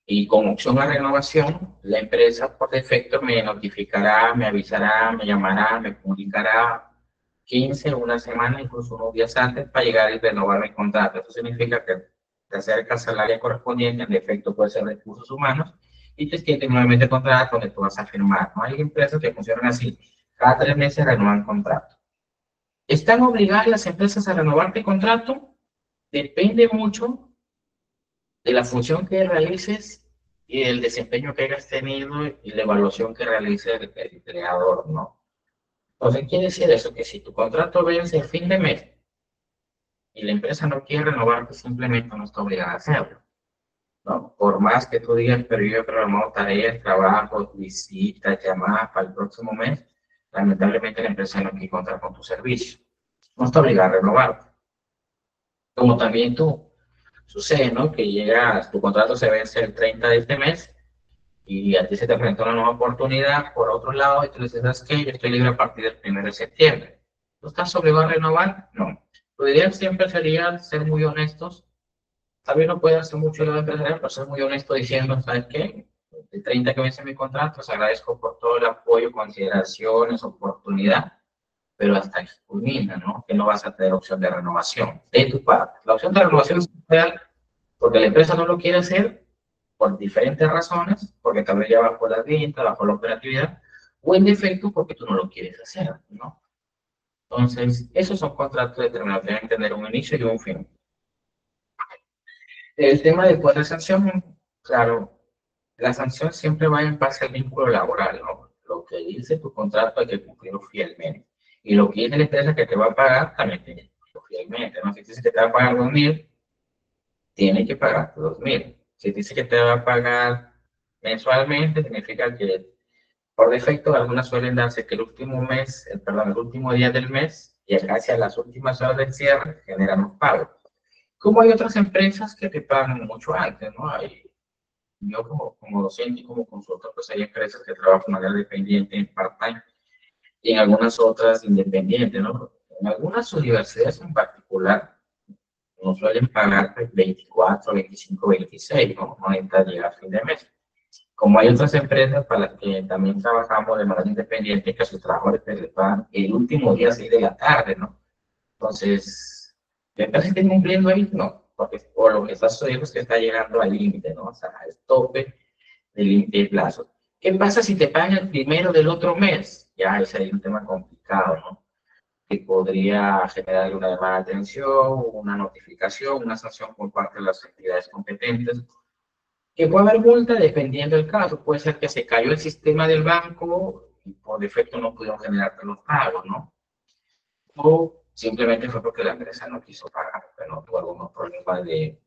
y con opción a renovación, la empresa por defecto me notificará, me avisará, me llamará, me comunicará 15, una semana, incluso unos días antes para llegar y renovar mi contrato. Eso significa que te acercas al área correspondiente, en defecto puede ser recursos humanos, y te extienden nuevamente el contrato donde tú vas a firmar. ¿No? Hay empresas que funcionan así, cada 3 meses renuevan contrato. ¿Están obligadas las empresas a renovarte contrato? Depende mucho de la función que realices y del desempeño que hayas tenido y la evaluación que realice el empleador, ¿no? Entonces, quiere decir eso, que si tu contrato vence el fin de mes y la empresa no quiere renovarte, simplemente no está obligada a hacerlo, ¿no? Por más que tú digas, pero yo he programado tareas, trabajos, visitas, llamadas para el próximo mes, lamentablemente la empresa no quiere contar con tu servicio. No está obligada a renovarte. Como también tú, sucede, ¿no? Que llegas, tu contrato se vence el 30 de este mes y a ti se te presenta una nueva oportunidad por otro lado y tú le dices, ¿sabes qué? Yo estoy libre a partir del 1 de septiembre. ¿Tú estás obligado a renovar? No. Lo ideal siempre sería ser muy honestos. Tal vez no puede hacer mucho el empresarial, pero ser muy honesto diciendo, ¿sabes qué? El 30 que vence mi contrato, os agradezco por todo el apoyo, consideraciones, oportunidad, pero hasta que culmina, ¿no? Que no vas a tener opción de renovación de tu parte. La opción de renovación es real porque la empresa no lo quiere hacer por diferentes razones, porque tal vez ya bajó la venta, bajó la operatividad, o en defecto porque tú no lo quieres hacer, ¿no? Entonces, esos son contratos determinados, deben tener un inicio y un fin. El tema de cuál es sanción, claro, la sanción siempre va en base al vínculo laboral, ¿no? Lo que dice tu contrato hay que cumplirlo fielmente. Y lo que dice la empresa que te va a pagar, también tiene que cumplirlo fielmente, ¿no? Si dice que te va a pagar 2.000, tiene que pagar 2.000. Si dice que te va a pagar mensualmente, significa que por defecto algunas suelen darse que el último mes, perdón, el último día del mes, y casi a las últimas horas del cierre, generan un pago. Como hay otras empresas que te pagan mucho antes, ¿no? Yo como docente y como consultor, pues hay empresas que trabajan de manera dependiente en part-time y en algunas otras independientes, ¿no? En algunas universidades en particular nos suelen pagar 24, 25, 26, ¿no? 90 días a fin de mes. Como hay otras empresas para las que también trabajamos de manera independiente, que a sus trabajadores les pagan el último día 6 de la tarde, ¿no? Entonces, ¿me parece que estén cumpliendo ahí? No, porque por lo que está sucediendo es que está llegando al límite, ¿no? O sea, al tope del límite de plazo. ¿Qué pasa si te pagan el primero del otro mes? Ya, ese es un tema complicado, ¿no? Que podría generar una llamada de atención, una notificación, una sanción por parte de las entidades competentes. Que puede haber multa dependiendo del caso. Puede ser que se cayó el sistema del banco y por defecto no pudieron generar los pagos, ¿no? O simplemente fue porque la empresa no quiso pagar, pero tuvo algunos problemas de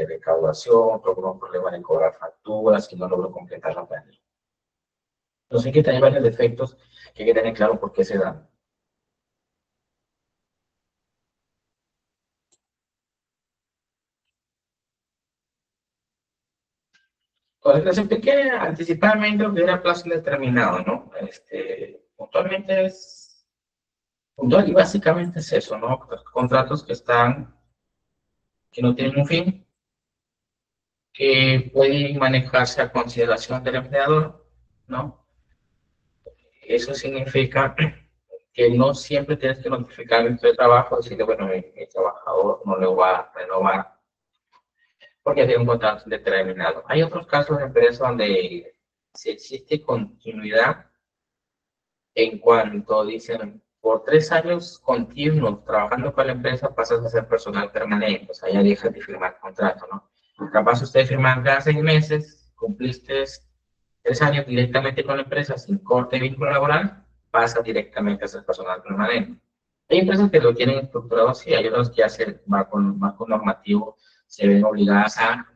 recaudación, tuvo algunos problemas de cobrar facturas y no logró completar la planilla. Entonces hay que tener varios defectos que hay que tener claro por qué se dan. Pues les expliqué anticipadamente lo que era plazo indeterminado, ¿no? Puntualmente es, puntual y básicamente es eso, ¿no? Los contratos que no tienen un fin, que pueden manejarse a consideración del empleador, ¿no? Eso significa que no siempre tienes que notificar el trabajo, decirle, bueno, mi trabajador no le va a renovar porque tiene un contrato determinado. Hay otros casos de empresas donde si existe continuidad en cuanto dicen, por 3 años continuos trabajando para la empresa pasas a ser personal permanente, o sea, ya dejas de firmar contrato, ¿no? Capaz usted firmar cada 6 meses, cumpliste 3 años directamente con la empresa sin corte de vínculo laboral, pasa directamente a ser personal permanente. Hay empresas que lo tienen estructurado así, hay otras que hacen marco normativo, se ven obligadas a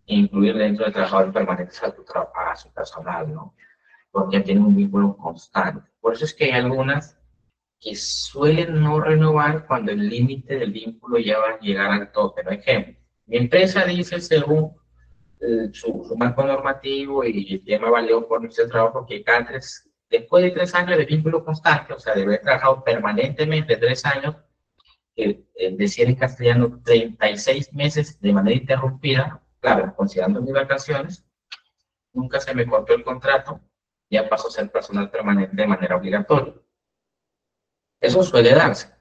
incluir dentro del trabajador permanente a su personal, ¿no? Porque tienen un vínculo constante. Por eso es que hay algunas que suelen no renovar cuando el límite del vínculo ya va a llegar al tope. Por ejemplo, mi empresa dice, según su marco normativo y el tema valió por nuestro trabajo, que después de 3 años de vínculo constante, o sea, de haber trabajado permanentemente 3 años, decir en castellano 36 meses de manera interrumpida, claro, considerando mis vacaciones, nunca se me cortó el contrato, ya pasó a ser personal permanente de manera obligatoria. Eso suele darse.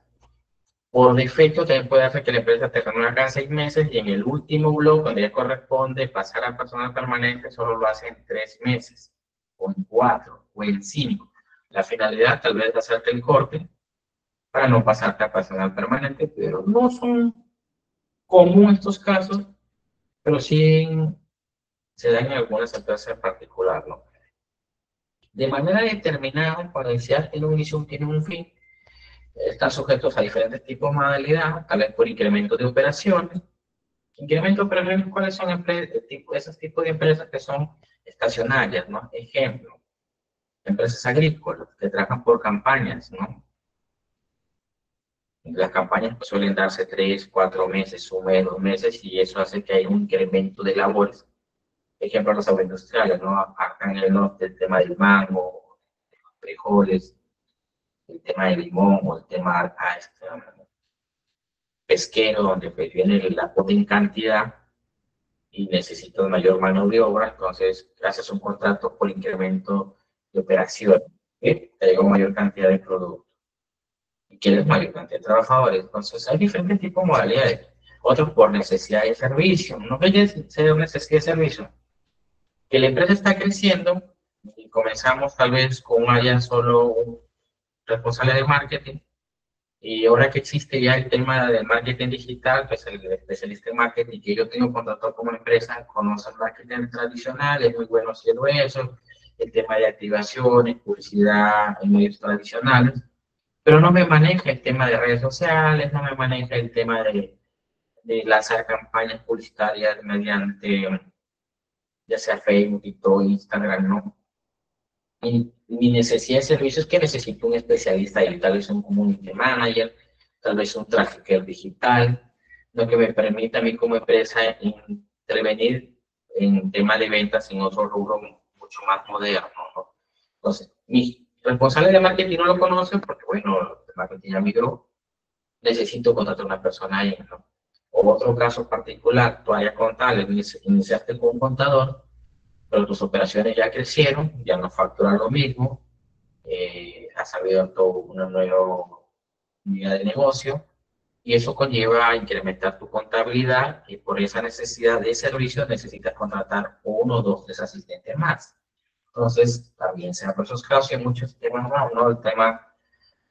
Por defecto, también puede hacer que la empresa te renueve cada 6 meses y en el último blog, donde ya corresponde pasar al personal permanente, solo lo hace en 3 meses, o en 4, o en 5. La finalidad tal vez es hacerte el corte para no pasarte a personal permanente, pero no son comunes estos casos, pero sí se dan en algunas empresas en particular, ¿no? De manera determinada, cuando decía tiene un inicio, tiene un fin, están sujetos a diferentes tipos de modalidad, tal vez por incremento de operaciones. Incremento de operaciones, ¿cuáles son esos tipos de empresas que son estacionarias, ¿no? Ejemplo, empresas agrícolas que trabajan por campañas, ¿no? Las campañas pues, suelen darse 3, 4 meses, un mes, 2 meses, y eso hace que haya un incremento de labores. Ejemplo, los agroindustriales, ¿no? Acá en el norte el tema del mango, frijoles, el tema del limón o el tema pesquero, donde pues, viene la cuota en cantidad y necesitas mayor mano de obra, entonces haces un contrato por incremento de operación, ¿sí? Te llega mayor cantidad de productos y quieres mayor cantidad de trabajadores. Entonces hay diferentes tipos de modalidades. Otros por necesidad de servicio. No que sea una necesidad de servicio. Que la empresa está creciendo y comenzamos tal vez con un área solo un responsable de marketing. Y ahora que existe ya el tema del marketing digital, pues el especialista en marketing que yo tengo contratado como empresa conoce el marketing tradicional, es muy bueno haciendo eso, el tema de activaciones, publicidad en medios tradicionales, pero no me maneja el tema de redes sociales, no me maneja el tema de lanzar campañas publicitarias mediante ya sea Facebook, TikTok, Instagram, ¿no? Mi necesidad de servicio es que necesito un especialista ahí, tal vez un community manager, tal vez un trafficker digital, lo que me permita a mí como empresa intervenir en tema de ventas en otro rubro mucho más moderno, ¿no? Entonces, mi responsable de marketing no lo conoce porque, bueno, el marketing ya migró, necesito contratar a una persona ahí, ¿no? O otro caso particular, tu área contable, iniciaste con un contador, pero tus operaciones ya crecieron, ya no facturan lo mismo, has abierto una nueva unidad de negocio y eso conlleva a incrementar tu contabilidad y por esa necesidad de servicio necesitas contratar uno o dos de asistentes más. Entonces, también se dan esos casos y muchos temas más, ¿no? El tema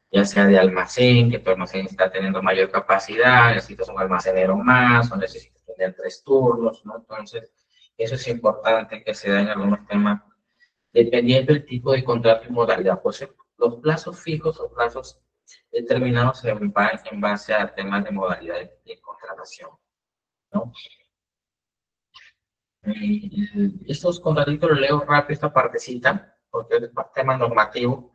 ya sea de almacén, que tu almacén está teniendo mayor capacidad, necesitas un almacenero más o necesitas tener 3 turnos, ¿no? Entonces, eso es importante que se den algunos temas dependiendo del tipo de contrato y modalidad. Pues los plazos fijos o plazos determinados se van en base a temas de modalidad de contratación, ¿no? Estos contratitos los leo rápido esta partecita, porque es tema normativo,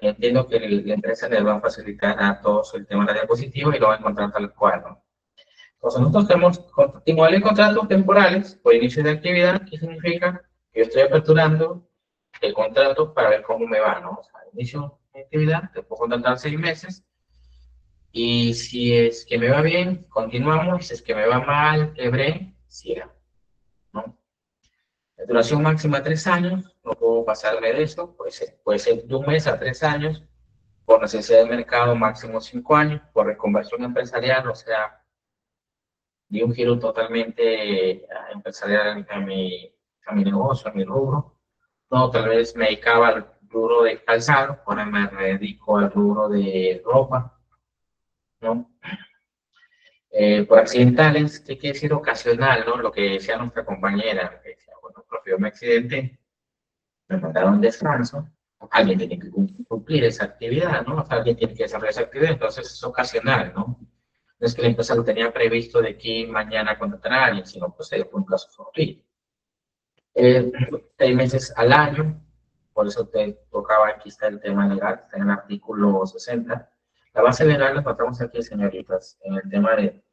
entiendo que la empresa les va a facilitar a todos el tema de la diapositiva y lo va a encontrar tal cual, ¿no? Entonces, nosotros tenemos iguales contratos temporales por inicio de actividad, que significa que yo estoy aperturando el contrato para ver cómo me va, ¿no? O sea, inicio de actividad, te puedo contratar 6 meses, y si es que me va bien, continuamos, si es que me va mal, quebré, siga, ¿no? La duración máxima 3 años, no puedo pasarme de eso, puede ser de 1 mes a 3 años, por necesidad de mercado máximo 5 años, por reconversión empresarial, o sea, di un giro totalmente empresarial a mi negocio, a mi rubro. No, tal vez me dedicaba al rubro de calzado, ahora me dedico al rubro de ropa, ¿no? Por accidentales, ¿qué quiere decir ocasional, no? Lo que decía nuestra compañera, que decía, bueno, profe, yo me accidenté, me mandaron descanso, alguien tiene que cumplir esa actividad, ¿no? O sea, alguien tiene que desarrollar esa actividad, entonces es ocasional, ¿no? No es que la empresa lo tenía previsto de aquí mañana contratar a alguien, sino pues fue un caso fortuito. Eh, 6 meses al año, por eso te tocaba, aquí está el tema legal, está en el artículo 60. La base legal la encontramos aquí, señoritas, en el tema de...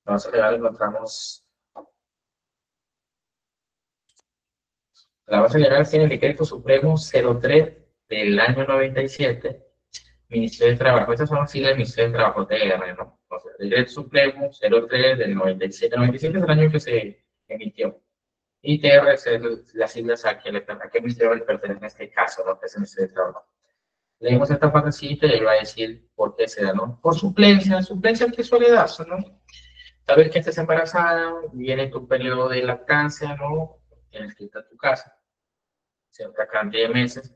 La base legal encontramos... La base legal tiene el decreto supremo 03 del año 97, Ministerio de Trabajo. Estas son las siglas del Ministerio de Trabajo, TR, ¿no? Entonces, el decreto supremo 03 del 97. 97 es el año que se emitió. Y TR es las siglas a qué ministerio le pertenece en este caso, ¿no? Que es el Ministerio de Trabajo. Leemos esta partecita y ahí va a decir por qué se da, ¿no? Por suplencia, suplencia que suele darse, ¿no? Sabes que estés embarazada, viene tu periodo de lactancia, ¿no? Tienes que irte a tu casa, cierta cantidad de meses,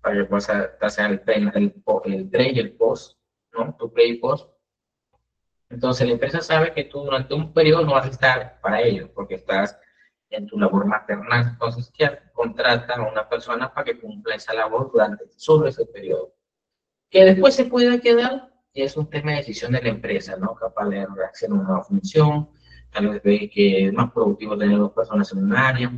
para que puedas hacer el pre y el post, ¿no? Tu pre y post. Entonces la empresa sabe que tú durante un periodo no vas a estar para ello, porque estás en tu labor maternal. Entonces ya contratan a una persona para que cumpla esa labor durante solo ese periodo. Que después se pueda quedar, es un tema de decisión de la empresa, ¿no? Capaz de hacer una nueva función, tal vez ve que es más productivo tener 2 personas en un área.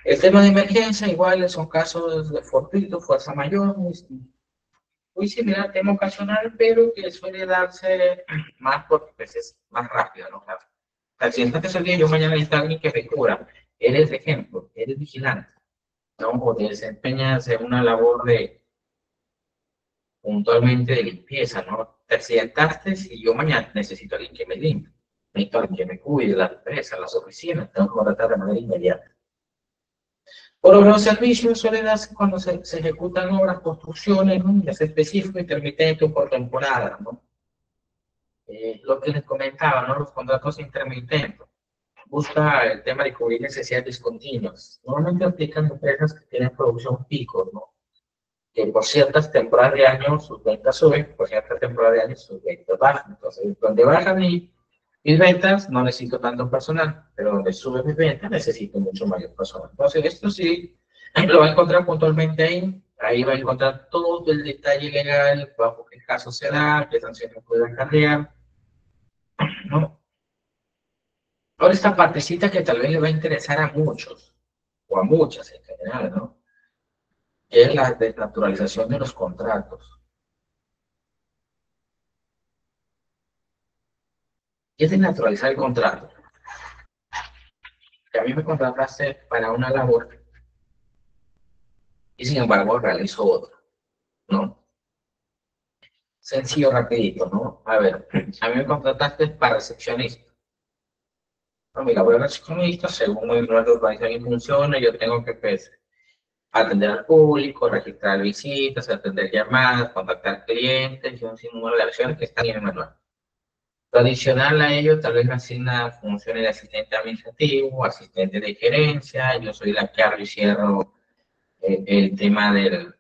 El tema de emergencia, igual son casos de fortuito, fuerza mayor, muy similar al tema ocasional, pero que suele darse más porque pues, es más rápido, ¿no? Claro. Al siguiente que día, yo mañana necesito a alguien que me cubra. Eres de ejemplo, eres vigilante, ¿no? O te desempeñas en una labor de puntualmente de limpieza, ¿no? Te accidentaste y yo mañana necesito a alguien que me limpie, necesito a alguien que me cuide, la empresa, las oficinas, tengo que contratar de manera inmediata. Por obra o servicio suele darse cuando se ejecutan obras, construcciones, ¿no? Ya sea específico, intermitente o por temporada, ¿no? Lo que les comentaba, ¿no? Los contratos intermitentes. Busca el tema de cubrir necesidades discontinuas. Normalmente aplican empresas que tienen producción pico, ¿no? Que por ciertas temporadas de año sus ventas suben, por ciertas temporadas de año sus ventas bajan. Entonces, donde bajan mis ventas, no necesito tanto personal, pero donde suben mis ventas, necesito mucho mayor personal. Entonces, esto sí lo va a encontrar puntualmente ahí. Ahí va a encontrar todo el detalle legal, bajo qué caso se da, qué sanciones puede acarrear, ¿no? Ahora esta partecita que tal vez le va a interesar a muchos, o a muchas en general, ¿no? Que es la desnaturalización de los contratos. ¿Qué es desnaturalizar el contrato? Que a mí me contrataste para una labor y sin embargo realizo otra, ¿no? Sencillo, rapidito, ¿no? A ver, a mí me contrataste para recepcionista. No, mi labor de recepcionista, según el plan de organización y funciones, yo tengo que pues, atender al público, registrar visitas, atender llamadas, contactar clientes y un sinnúmero de acciones que están en el manual. Adicional a ello, tal vez me asigna funciones de asistente administrativo, asistente de gerencia, yo soy la que abro y cierro el tema de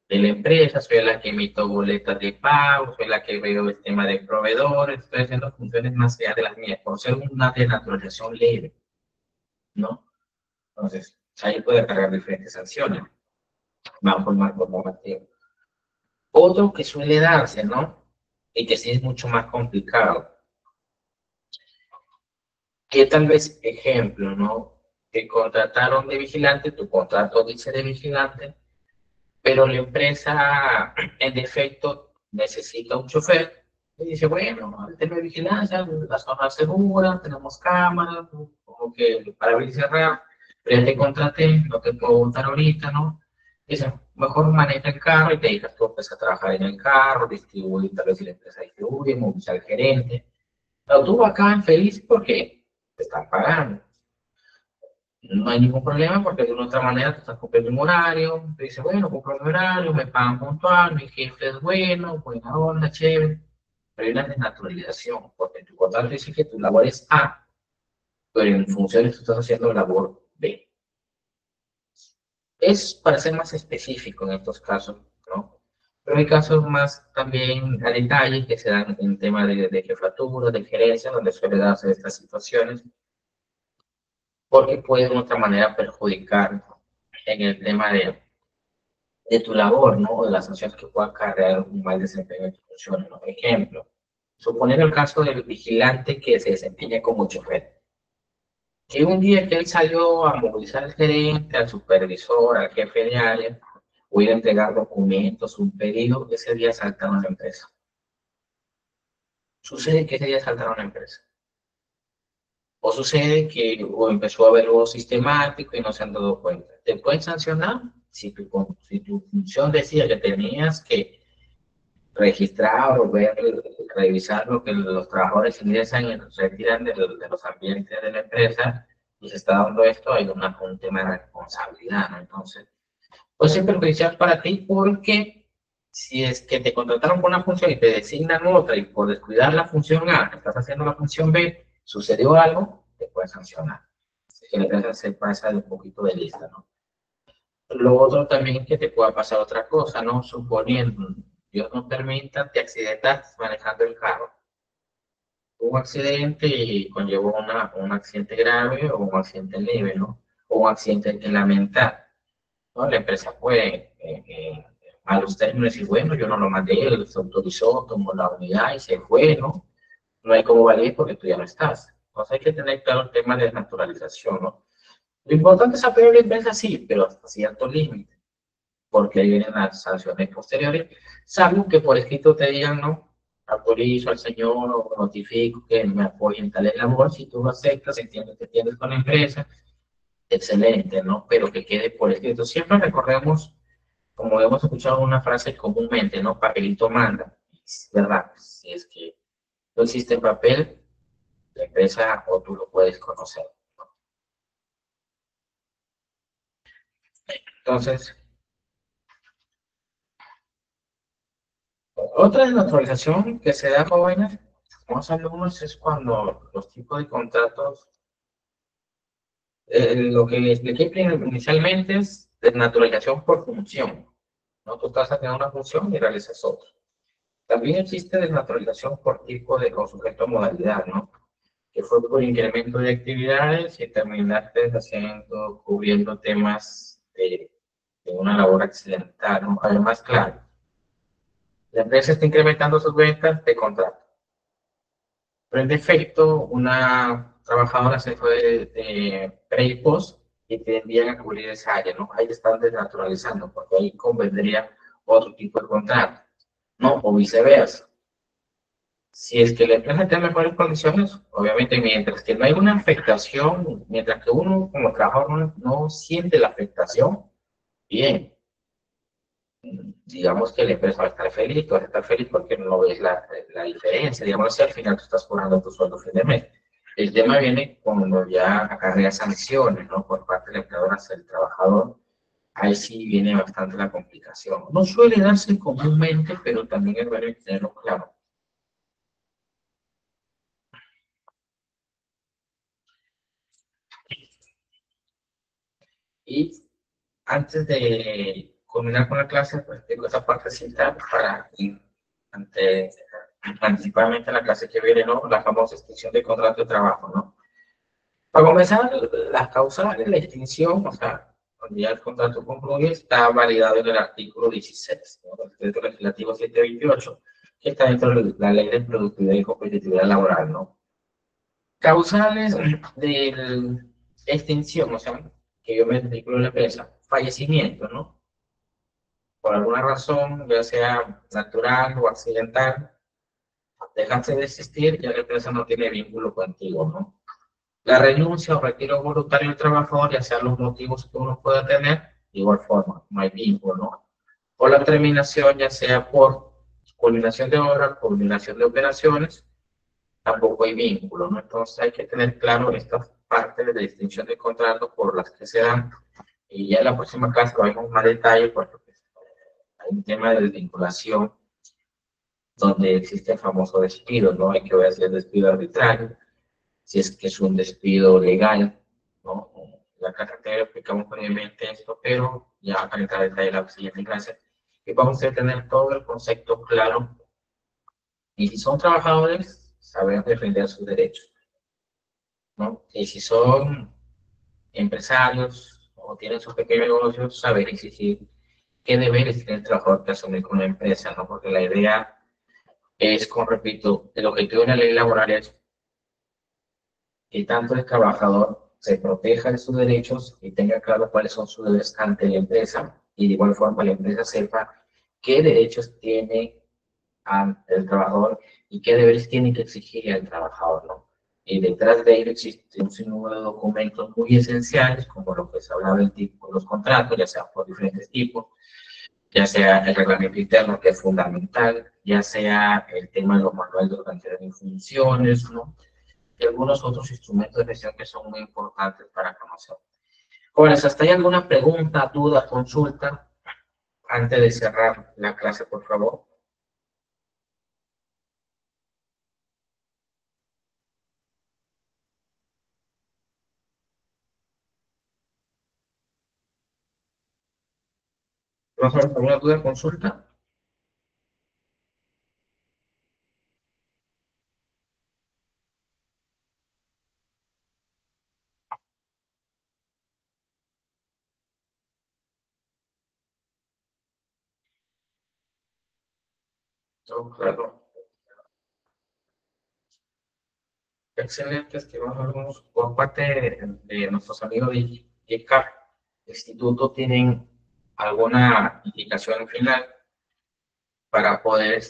la empresa, soy la que emito boletas de pago, soy la que veo el tema de proveedores, estoy haciendo funciones más allá de las mías, por ser una desnaturalización leve, ¿no? Entonces, ahí puede cargar diferentes sanciones, bajo el marco normativo. Otro que suele darse, ¿no? Y que sí es mucho más complicado, que tal vez ejemplo, ¿no? Te contrataron de vigilante, tu contrato dice de vigilante, pero la empresa en defecto necesita un chofer Y dice, bueno, el tema de vigilancia, la zona segura, tenemos cámaras, como que para abrir y cerrar, pero ya te contraté, no te puedo montar ahorita, ¿no? Dice, mejor maneja el carro y te dedicas tú a trabajar en el carro, distribuir, tal vez si la empresa distribuye, movilizar al gerente. Pero tú acá feliz porque te están pagando. No hay ningún problema porque de una otra manera tú estás cumpliendo un horario, te dice, bueno, cumplo mi horario, me pagan puntual, mi jefe es bueno, buena onda, chévere, pero hay una desnaturalización, porque en tu contrato dice que tu labor es A, pero en funciones tú estás haciendo labor B. Es para ser más específico en estos casos, ¿no? Pero hay casos más también a detalle que se dan en tema de jefatura, de gerencia, donde suele darse estas situaciones, porque puede de otra manera perjudicar en el tema de tu labor, ¿no? De las sanciones que pueda acarrear un mal desempeño en tu función, ¿no? Ejemplo, suponer el caso del vigilante que se desempeña como chofer, que un día que él salió a movilizar al gerente, al supervisor, al jefe de área, o ir a entregar documentos, un pedido, ese día saltaron la empresa. Sucede que ese día saltaron la empresa. O sucede que o empezó a haber algo sistemático y no se han dado cuenta. Te pueden sancionar si tu función decía que tenías que registrar o ver, revisar lo que los trabajadores ingresan y retiran de los ambientes de la empresa y se está dando esto, hay un tema de responsabilidad, ¿no? Entonces, pues es perjudicial para ti porque si es que te contrataron por una función y te designan otra y por descuidar la función A, estás haciendo la función B, sucedió algo, te pueden sancionar. Así que la empresa se pasa de un poquito de lista, ¿no? Lo otro también es que te pueda pasar otra cosa, ¿no? Suponiendo, Dios no permita, te accidentas manejando el carro. Un accidente y conllevó un accidente grave o un accidente leve, ¿no? O un accidente que lamentar, ¿no? La empresa puede, a los términos decir, bueno, yo no lo mandé, él se autorizó, tomó la unidad y se fue, ¿no? No hay como valer porque tú ya no estás. Entonces hay que tener claro el tema de naturalización, ¿no? Lo importante es apoyar a la empresa, sí, pero hasta cierto límite, porque ahí vienen las sanciones posteriores, salvo que por escrito te digan, no, autorizo al señor o notifico que me apoye en tal labor, si tú lo aceptas, entiendes que tienes con la empresa, excelente, ¿no? Pero que quede por escrito. Siempre recordemos, como hemos escuchado una frase comúnmente, ¿no? Papelito manda, es verdad, si es que no existe en papel, la empresa o tú lo puedes conocer. Entonces, otra desnaturalización que se da, jóvenes, como alumnos, es cuando los tipos de contratos, lo que expliqué inicialmente es desnaturalización por función, ¿no? Tú estás haciendo una función y realizas otra. También existe desnaturalización por tipo de con sujeto a modalidad, ¿no? Que fue por incremento de actividades y terminaste haciendo, cubriendo temas de una labor accidental, ¿no? Además, claro, la empresa está incrementando sus ventas de contrato. Pero en defecto, una trabajadora se fue de pre y post y te envían a cubrir esa área, ¿no? Ahí te están desnaturalizando, porque ahí convendría otro tipo de contrato, ¿no? O viceversa. Si es que la empresa tiene mejores condiciones, obviamente, mientras que no hay una afectación, mientras que uno como trabajador no siente la afectación, bien, digamos que la empresa va a estar feliz, tú vas a estar feliz porque no ves la diferencia, digamos si al final tú estás cobrando tu sueldo a fin de mes. El tema viene cuando ya acarrea sanciones, ¿no? Por parte del empleador hacia el trabajador, ahí sí viene bastante la complicación. No suele darse comúnmente, pero también es bueno tenerlo claro. Y antes de culminar con la clase, pues tengo esa partecita para ir ante, anticipadamente a la clase que viene, ¿no? La famosa extinción de contrato de trabajo, ¿no? Para comenzar, las causales de la extinción, o sea, cuando ya el contrato concluye, está validado en el artículo 16, ¿no? Del decreto legislativo 728, que está dentro de la ley de productividad y competitividad laboral, ¿no? Causales de extinción, o sea, que yo me artículo en la empresa, fallecimiento, ¿no? Por alguna razón, ya sea natural o accidental, Dejaste de existir, ya la empresa no tiene vínculo contigo, ¿no? La renuncia o retiro voluntario del trabajador, ya sean los motivos que uno pueda tener, de igual forma, no hay vínculo, ¿no? O la terminación, ya sea por culminación de obra, culminación de operaciones, tampoco hay vínculo, ¿no? Entonces hay que tener claro estas partes de distinción de contrato por las que se dan. Y ya en la próxima clase lo vemos más detalle porque pues, hay un tema de desvinculación donde existe el famoso despido, ¿no? Hay que ver si es despido arbitrario, si es que es un despido legal, ¿no? La clase anterior explicamos brevemente esto, pero ya para entrar en detalle en la siguiente clase, y vamos a tener todo el concepto claro. Y si son trabajadores, saber defender sus derechos, ¿no? Y si son empresarios o tienen sus pequeños negocios, saber exigir qué deberes tiene el trabajador que asumir con una empresa, ¿no? Porque la idea es, como repito, el objetivo de una ley laboral es que tanto el trabajador se proteja de sus derechos y tenga claro cuáles son sus deberes ante la empresa y de igual forma la empresa sepa qué derechos tiene ante el trabajador y qué deberes tiene que exigir al trabajador, ¿no? Y detrás de ello existe un sinnúmero de documentos muy esenciales, como lo que se hablaba del tipo de los contratos, ya sea por diferentes tipos, ya sea el reglamento interno, que es fundamental, ya sea el tema de los manuales de organización y funciones, ¿no? Y algunos otros instrumentos de gestión que son muy importantes para conocer. Jóvenes, ¿hasta hay alguna pregunta, duda, consulta antes de cerrar la clase, por favor? ¿Profesor, alguna duda, consulta? No, claro. Excelente, estimados alumnos. Por parte de nuestros amigos de ICAP, Instituto, ¿tienen alguna indicación final para poder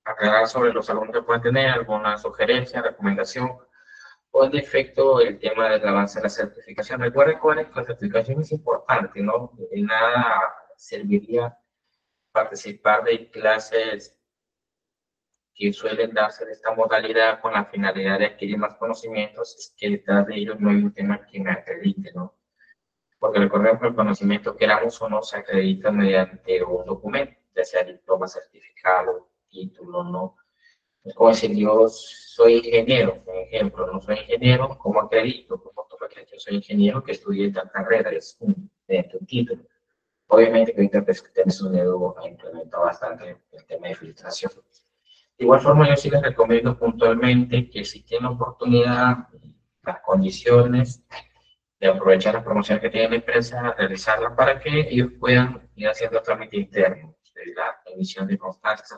aclarar sobre los alumnos que pueden tener, alguna sugerencia, recomendación, o en defecto el tema del avance de la certificación? Recuerden que la certificación es importante, ¿no? De nada serviría participar de clases que suelen darse de esta modalidad con la finalidad de adquirir más conocimientos, es que detrás de ellos no hay un tema que me acredite, ¿no? Porque recordemos que el conocimiento, queramos o no, se acredita mediante un documento, ya sea diploma, certificado, título, ¿no? Es como decir, yo soy ingeniero, por ejemplo, no soy ingeniero, ¿cómo acredito? ¿Cómo tomo que yo soy ingeniero que estudié esta carrera? Es mediante un título. Obviamente que ahorita pues, tenés un dedo ha implementado bastante el tema de filtración. De igual forma, yo sí les recomiendo puntualmente que si tienen la oportunidad, las condiciones de aprovechar la promoción que tiene la empresa, realizarla para que ellos puedan ir haciendo trámite interno de la emisión de constancias